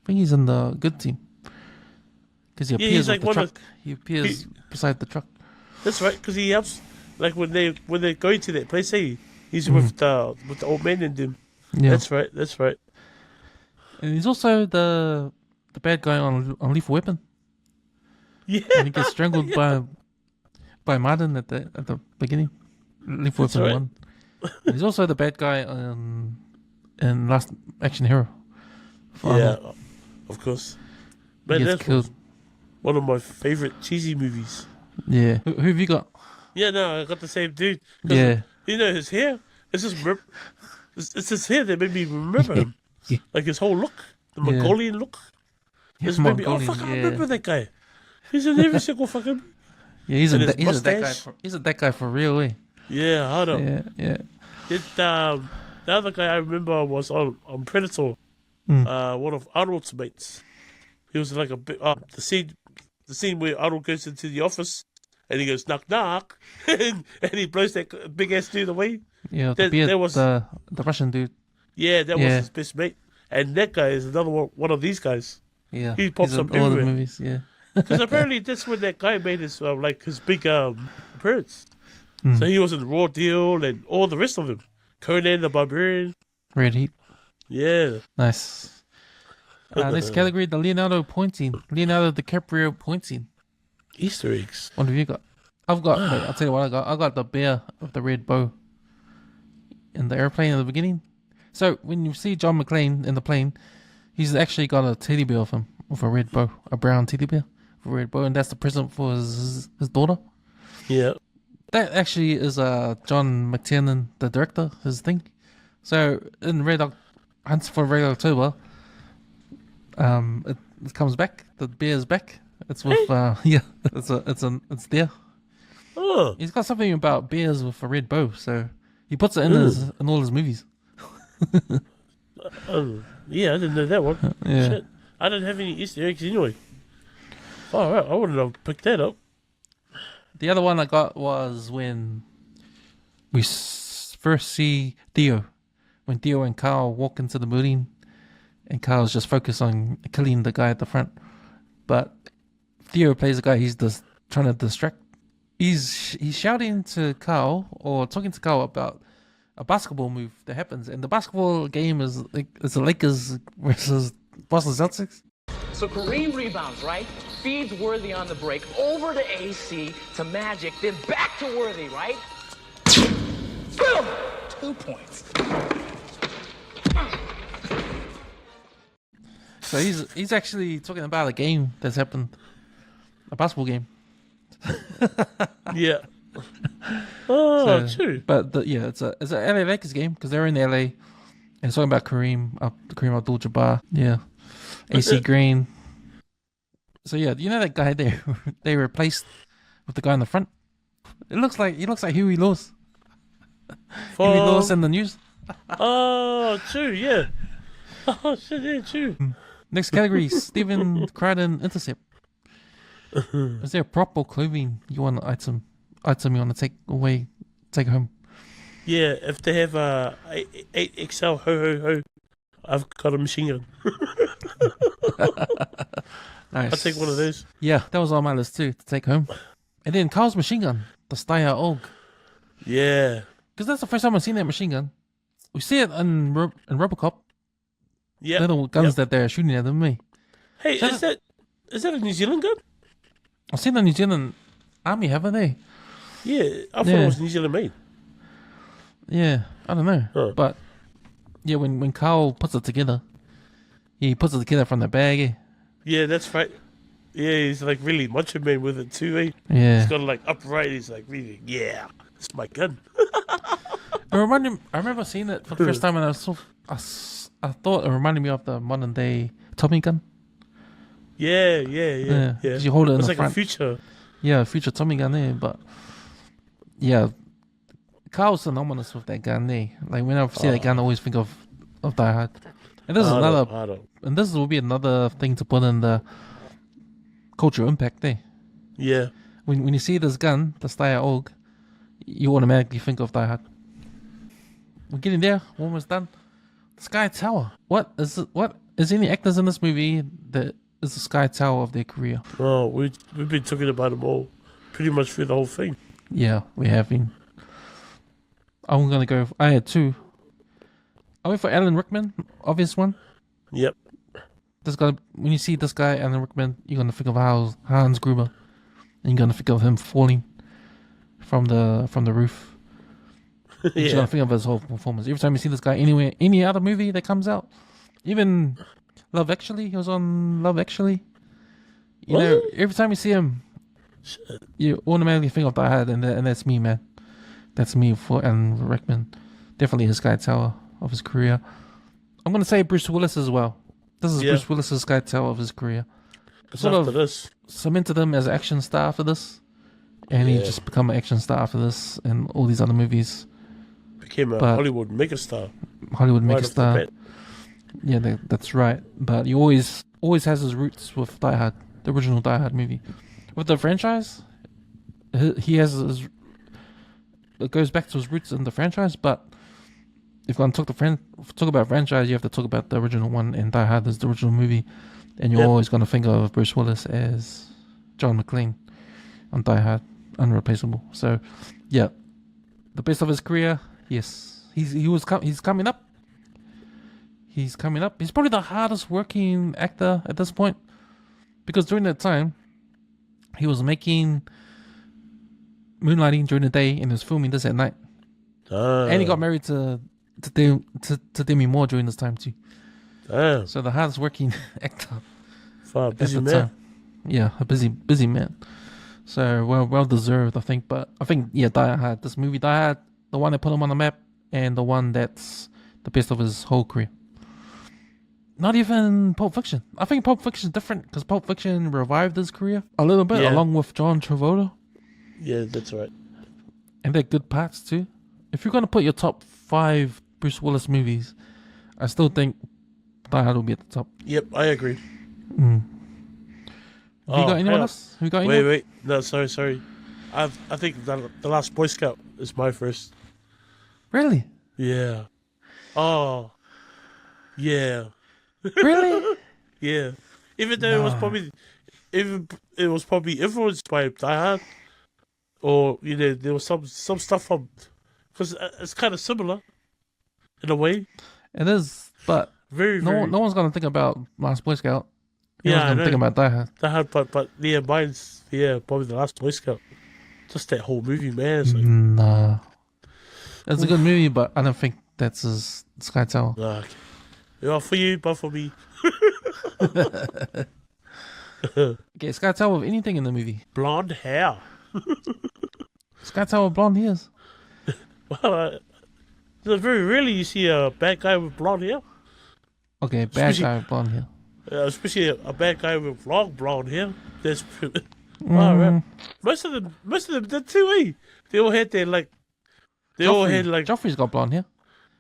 I think he's in the good team because he appears with the truck. He appears beside the truck. That's right, because he helps. Like when they're going to that place, he's with the old man and them. Yeah, that's right. And he's also the bad guy on Lethal Weapon. Yeah, and he gets strangled by Martin at the beginning. Lethal Weapon 1. And he's also the bad guy in Last Action Hero. Yeah, of course. Man, he gets killed. One of my favorite cheesy movies. Yeah. Who have you got? Yeah, no, I got the same dude. Yeah. His hair. It's his hair that made me remember him. Yeah. Like his whole look, the Mongolian look. His made me, I remember that guy. He's in every single fucking. Yeah, he's a that guy for real, eh? Yeah, hard up. Yeah. The other guy I remember was on Predator. One of Arnold's mates. He was like a big the scene where Arnold goes into the office and he goes knock knock and he blows that big ass dude away. Yeah, that was the Russian dude. Yeah, that was his best mate. And that guy is another one of these guys. Yeah, he pops up all everywhere. the movies. Yeah, because apparently that's when that guy made his his big appearance. So he was in Raw Deal and all the rest of them. Conan the Barbarian. Red Heat. Yeah. Nice. Next category, the Leonardo DiCaprio pointing. Easter eggs. What have you got? I'll tell you what I got. I got the bear with the red bow in the airplane at the beginning. So when you see John McClane in the plane, he's actually got a teddy bear of him with a red bow, a brown teddy bear with a red bow, and that's the present for his daughter. Yeah. That actually is John McTiernan, the director, his thing. So in Hunts for Red October, it comes back. The bear's back. It's with it's there. Oh. He's got something about bears with a red bow, so he puts it in all his movies. Yeah, I didn't know that one. Yeah. Shit. I didn't have any Easter eggs anyway. All right, I wouldn't have picked that up. The other one I got was when we first see Theo. When Theo and Carl walk into the building, and Carl's just focused on killing the guy at the front. But Theo plays the guy he's trying to distract. He's shouting to Carl or talking to Carl about a basketball move that happens. And the basketball game is like it's the Lakers versus Boston Celtics. So Kareem rebounds, right? feeds Worthy on the break, over to AC, to Magic, then back to Worthy, right? Boom! 2 points. So he's actually talking about a game that's happened, a basketball game. Yeah. Oh, So, true. But it's a LA Lakers game because they're in LA, and it's talking about Kareem Abdul-Jabbar. Yeah, AC Green. So yeah, you know that guy there they replaced with the guy in the front. He looks like Huey Lewis. Huey Lewis in the news. Oh, true. Yeah. Oh shit. Yeah, true. Next category: Stephen Crichton intercept. Is there a prop or clothing you want item you want to take home? Yeah, if they have a 8XL ho, I've got a machine gun. Nice. I'll take one of those. Yeah, that was on my list too to take home. And then Carl's machine gun, the Steyr Og. Yeah. Because that's the first time I've seen that machine gun. We see it in RoboCop. Yeah. Little guns that they're shooting at them, me. Hey, is that a New Zealand gun? I've seen the New Zealand Army, haven't they? Yeah, I thought it was New Zealand made. Yeah, I don't know. But yeah, when Carl puts it together, he puts it together from the bag. Eh? Yeah, that's right. Yeah, he's like really macho man with it too, eh? Yeah. He's got it like upright. He's like really, yeah, it's my gun. I remember seeing it for the first time, and I thought it reminded me of the modern day Tommy gun. Yeah. 'Cause you hold it in it's the like front. a future. Yeah, a future Tommy gun there, but yeah, Carl's synonymous with that gun there. Like when I see that gun, I always think of Die Hard. And this is and this will be another thing to put in the cultural impact there. Yeah. When you see this gun, the Steyr Og, you automatically think of Die Hard. We're getting there. We're almost done. Sky Tower. What is any actors in this movie that is the Sky Tower of their career? Oh, we've been talking about them all pretty much through the whole thing. Yeah, we have been. I'm gonna go. I had two. I went for Alan Rickman, obvious one. Yep. This guy. When you see this guy, Alan Rickman, you're gonna think of Hans Gruber, and you're gonna think of him falling from the roof. You're gonna think of his whole performance. Every time you see this guy anywhere, any other movie that comes out, even Love Actually, he was on Love Actually. You know, every time you see him, you automatically think of Die Hard, and that's me, man. That's me for Alan Rickman. Definitely his Sky Tower of his career. I'm gonna say Bruce Willis as well. This is Bruce Willis's Sky Tower of his career. Sort of this. cemented him as an action star after this, and he just become an action star after this, and all these other movies. Became a Hollywood megastar. Hollywood right megastar. Yeah, that's right. But he always has his roots with Die Hard, the original Die Hard movie. With the franchise, he has his. It goes back to his roots in the franchise, but if you're going to talk about franchise, you have to talk about the original one, and Die Hard is the original movie, and you're always going to think of Bruce Willis as John McClane on Die Hard, unreplaceable. So, yeah, the best of his career. Yes, he's coming up. He's coming up. He's probably the hardest working actor at this point, because during that time, he was making moonlighting during the day and he was filming this at night. And he got married to Demi Moore during this time too. So the hardest working actor. Busy man. Time. Yeah, a busy man. So well deserved, I think. But I think Die Hard. This movie Die Hard, the one that put him on the map, and the one that's the best of his whole career. Not even Pulp Fiction. I think Pulp Fiction is different because Pulp Fiction revived his career a little bit, along with John Travolta. Yeah, that's right. And they're good parts too. If you're gonna put your top 5 Bruce Willis movies, I still think Die Hard will be at the top. Yep, I agree. Have you got anyone else? Have you got anyone? Wait. No, sorry. I think The Last Boy Scout is my first. Really? Yeah. Oh. Yeah. Really? Yeah. Even though it was probably influenced by Die Hard, or there was some stuff from, because it's kind of similar in a way. It is, but no one's gonna think about Last Boy Scout Yeah, I'm thinking about Die Hard. Die Hard, but yeah, mine's probably The Last Boy Scout. Just that whole movie, man. It's like, Nah. It's a good movie, but I don't think that's as Sky Tower. nah, okay. Yeah, for you, but for me. Okay, Sky Tower with anything in the movie. Blonde hair. Sky Tower with blonde hairs. Well, very rarely you see a bad guy with blonde hair. Okay, bad guy with blonde hair. Especially a bad guy with long blonde hair. That's right. Most of them did too, eh? They all had their Joffrey's got blonde hair.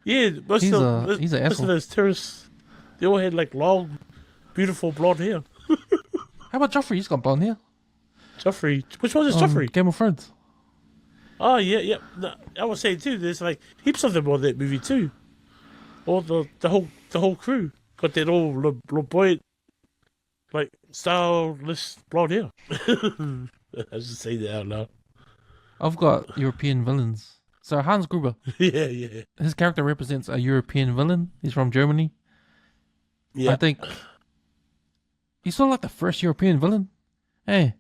Yeah, He's an most asshole. of those terrorists, they all had like long, beautiful blonde hair. How about Joffrey? He's got blonde hair. Joffrey, which one is Joffrey? Game of Thrones. Oh yeah. No, I was saying too. There's like heaps of them on that movie too. All the whole crew got that all flamboyant, like styleless blonde hair. I just say that out loud. I've got European villains. So Hans Gruber. Yeah. His character represents a European villain. He's from Germany. Yeah. I think he's sort of like the first European villain. Hey,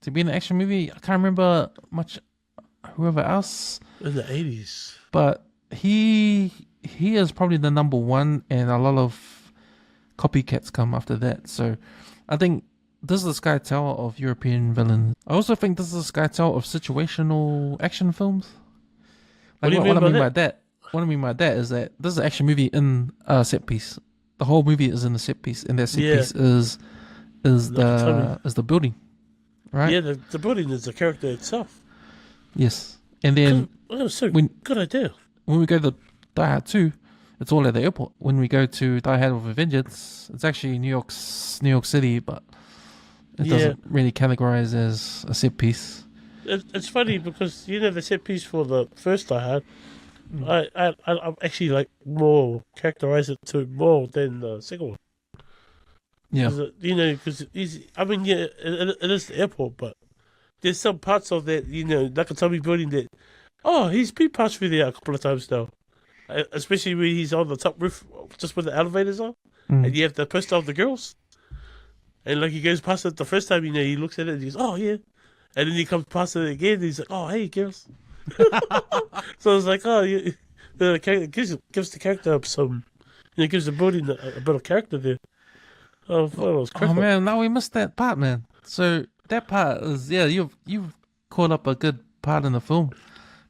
to be in an action movie, I can't remember much whoever else. In the 80s. But he is probably the number one, and a lot of copycats come after that. So I think this is the Sky Tower of European villains. I also think this is the Sky Tower of situational action films. Like what I mean by that? What I mean by that is that this is an action movie in a set piece. The whole movie is in a set piece, and that set piece is the building, right? Yeah, the building is the character itself. Yes, and then good idea. When we go to Die Hard 2, it's all at the airport. When we go to Die Hard with a Vengeance, it's actually New York City, but it doesn't really categorize as a set piece. It's funny because the set piece for the first I had, I actually like more characterize it to more than the second one. Yeah, because it is the airport, but there's some parts of that Nakatomi building that he's been passed through there a couple of times now, especially when he's on the top roof, just where the elevators are, and you have the poster of the girls, and like he goes past it the first time, he looks at it and he goes, oh yeah. And then he comes past it again, and he's like, oh, hey, girls. So it's like, it gives the character some, it gives the building a bit of character there. Oh, man, now we missed that part, man. So that part is, you've caught up a good part in the film.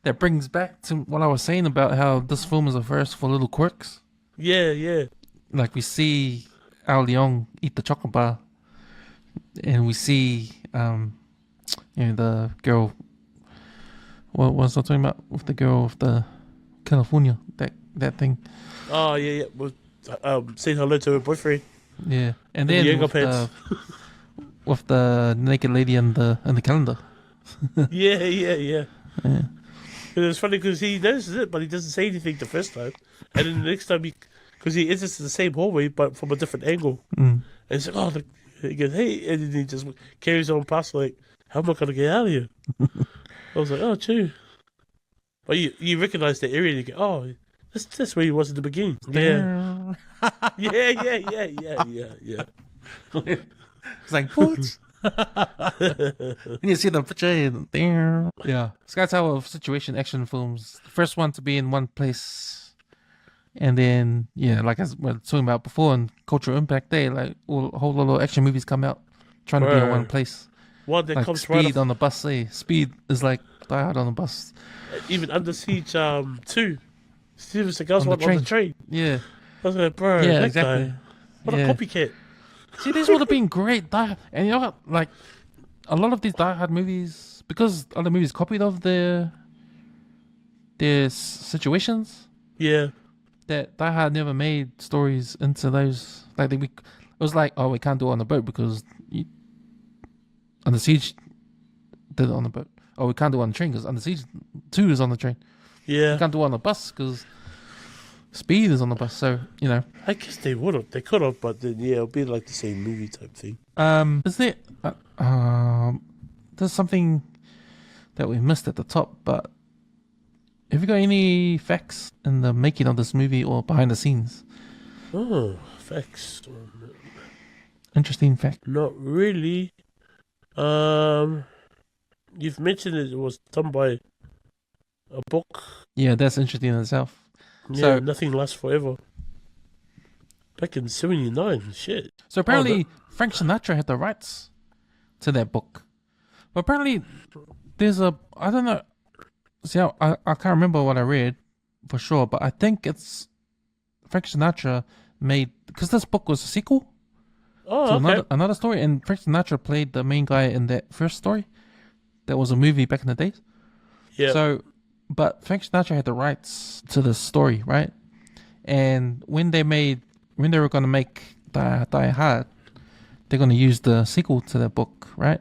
That brings back to what I was saying about how this film is a first for little quirks. Yeah. Like we see Al Leong eat the chocolate bar, and we see, the girl. What was I talking about with the girl of the California? That thing. Oh yeah. Well, saying hello to her boyfriend. Yeah, and then with the naked lady in the calendar. Yeah. And it's funny because he notices it, but he doesn't say anything the first time, and then the next time because he enters the same hallway but from a different angle, and he's like, oh, he goes, hey, and then he just carries on past like, how am I gonna get out of here? I was like, oh, true. But you recognize the area and you go, oh, that's where he was at the beginning. Yeah. Yeah. It's like, what? And you see the picture there. Yeah. Sky Tower of situation action films. The first one to be in one place. And then, like I was talking about before on Cultural Impact Day, like a whole lot of action movies come out trying to be in one place. One that like comes Speed right on the bus, Speed is like Die Hard on the bus. Even Under Siege 2. Steven Seagal's one on the train. Yeah. I was like, bro, yeah, that exactly. guy. What a copycat. See, these would have been great Die Hard. And you know what? Like, a lot of these Die Hard movies, because other movies copied of their situations. Yeah. That Die Hard never made stories into those. Like, it was like, oh, we can't do it on the boat because Under Siege did it on the boat. Oh, we can't do it on the train because Under Siege 2 is on the train. Yeah. We can't do it on the bus because Speed is on the bus. So, I guess they would have. They could have, but then, it'll be like the same movie type thing. Is there... there's something that we missed at the top, but have you got any facts in the making of this movie or behind the scenes? Oh, facts. Interesting fact. Not really. You've mentioned it was done by a book. Yeah, that's interesting in itself. Yeah, So Nothing Lasts Forever. Back in 79, shit. So apparently Frank Sinatra had the rights to that book. But apparently there's I don't know. See, I can't remember what I read for sure, but I think it's Frank Sinatra made, because this book was a sequel to another story, and Frank Sinatra played the main guy in that first story. That was a movie back in the days. Yeah. So, but Frank Sinatra had the rights to the story, right? And when they were going to make Die Hard, they're going to use the sequel to the book, right?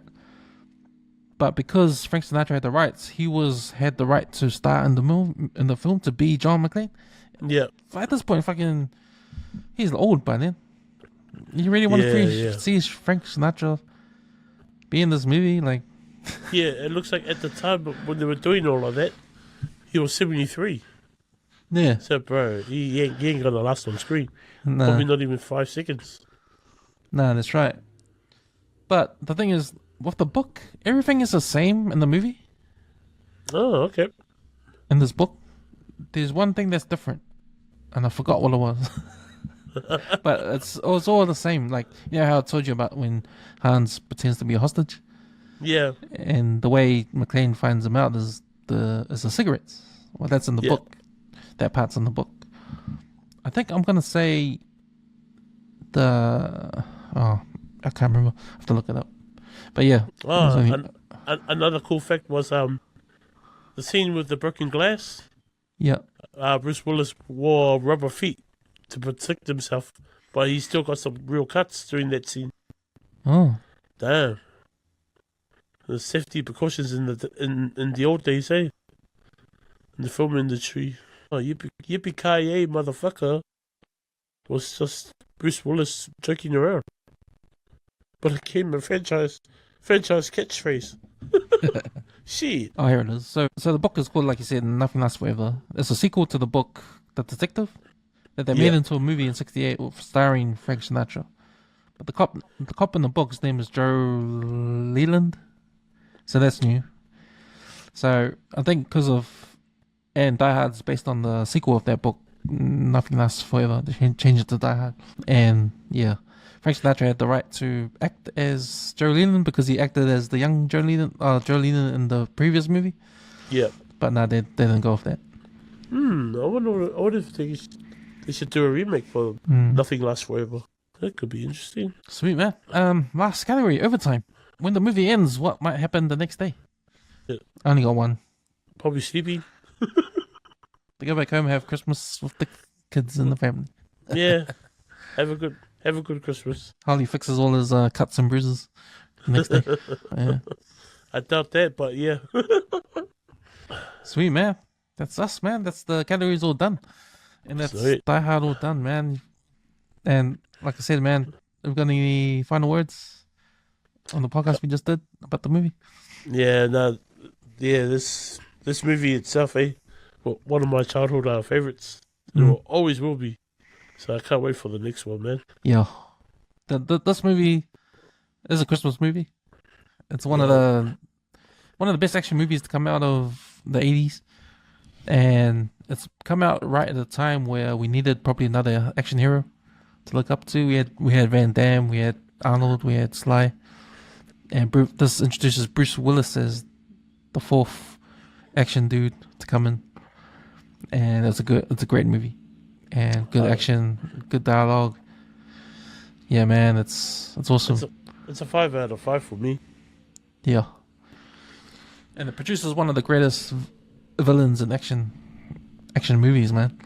But because Frank Sinatra had the rights, he had the right to star in the film to be John McClane. Yeah. At this point, he's old by then. You really want to see Frank Sinatra be in this movie? Like, yeah, it looks like at the time when they were doing all of that, he was 73. Yeah. So, bro, he ain't gonna last on screen. Nah. Probably not even 5 seconds. Nah, that's right. But the thing is, with the book, everything is the same in the movie. Oh, okay. In this book, there's one thing that's different, and I forgot what it was. But it's all the same. Like, you know how I told you about when Hans pretends to be a hostage? Yeah. And the way McClane finds him out is the cigarettes. Well, that's in the book. That part's in the book. I think I'm gonna say I can't remember. I have to look it up. But yeah. Another cool fact was the scene with the broken glass. Yeah. Bruce Willis wore rubber feet to protect himself, but he still got some real cuts during that scene. Oh. Damn. The safety precautions in the old days, eh? In the film industry. Oh, yippee-ki-yay, motherfucker. Was just Bruce Willis joking around. But it became a franchise catchphrase. Shit. Oh, here it is. So the book is called, like you said, Nothing Lasts Forever. It's a sequel to the book, The Detective, that they made into a movie in '68 starring Frank Sinatra. But the cop in the book's name is Joe Leland. So that's new. So I think and Die Hard's based on the sequel of that book, Nothing Lasts Forever. They changed it to Die Hard. And yeah, Frank Sinatra had the right to act as Joe Leland because he acted as the young Joe Leland in the previous movie. Yeah. But no, they didn't go with that. I wonder if they should do a remake for Nothing Lasts Forever. That could be interesting. Sweet, man. Last category, overtime. When the movie ends, what might happen the next day? Yeah. I only got one. Probably sleeping. They go back home and have Christmas with the kids and the family. Yeah. Have a good Christmas. Harley fixes all his cuts and bruises the next day. Yeah. I doubt that, but yeah. Sweet, man. That's us, man. That's the categories all done. And that's Sweet. Die Hard all done, man. And like I said, man, have we got any final words on the podcast we just did about the movie? Yeah, no. Yeah, this movie itself, well, one of my childhood favorites. It always will be. So I can't wait for the next one, man. Yeah. This movie is a Christmas movie. It's one of the best action movies to come out of the 80s. And it's come out right at a time where we needed probably another action hero to look up to. We had Van Damme, we had Arnold, we had Sly. And this introduces Bruce Willis as the fourth action dude to come in. And it's a great movie. And good action, good dialogue. Yeah, man, it's awesome. It's a 5 out of 5 for me. Yeah. And it produces one of the greatest villains in action movies, man.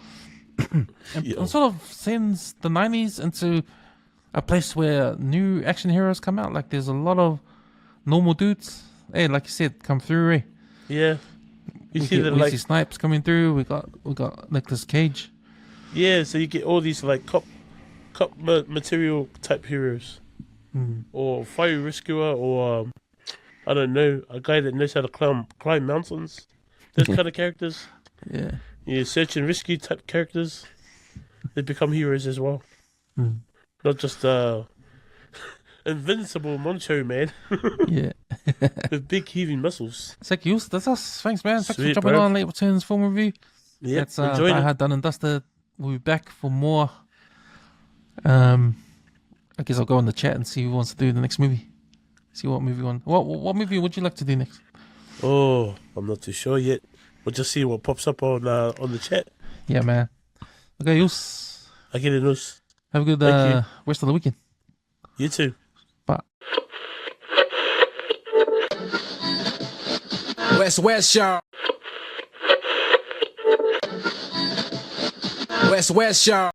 It sort of sends the 90s into a place where new action heroes come out. Like, there's a lot of normal dudes. Hey, like you said, come through, eh? Yeah. We see Snipes coming through. We got Nicolas Cage. Yeah, so you get all these like cop material type heroes, or fire rescuer, or I don't know, a guy that knows how to climb mountains. Those kind of characters. Yeah, search and rescue type characters. They become heroes as well. Not just invincible macho man. Yeah. With big heaving muscles. Sick, Yus. That's us. Thanks, man. Thanks for Sweet, jumping bro. on Late Returns Film Review. Yeah, That's enjoyed Die it. Hard Done and Dusted. We'll be back for more. I guess I'll go in the chat and see who wants to do the next movie. See what movie what movie would you like to do next? Oh, I'm not too sure yet. We'll just see what pops up on the chat. Yeah, man. Okay, Yus. I get it, Yus. Have a good Thank you. rest of the weekend. You too. Bye. WesWes, y'all. WesWes, y'all.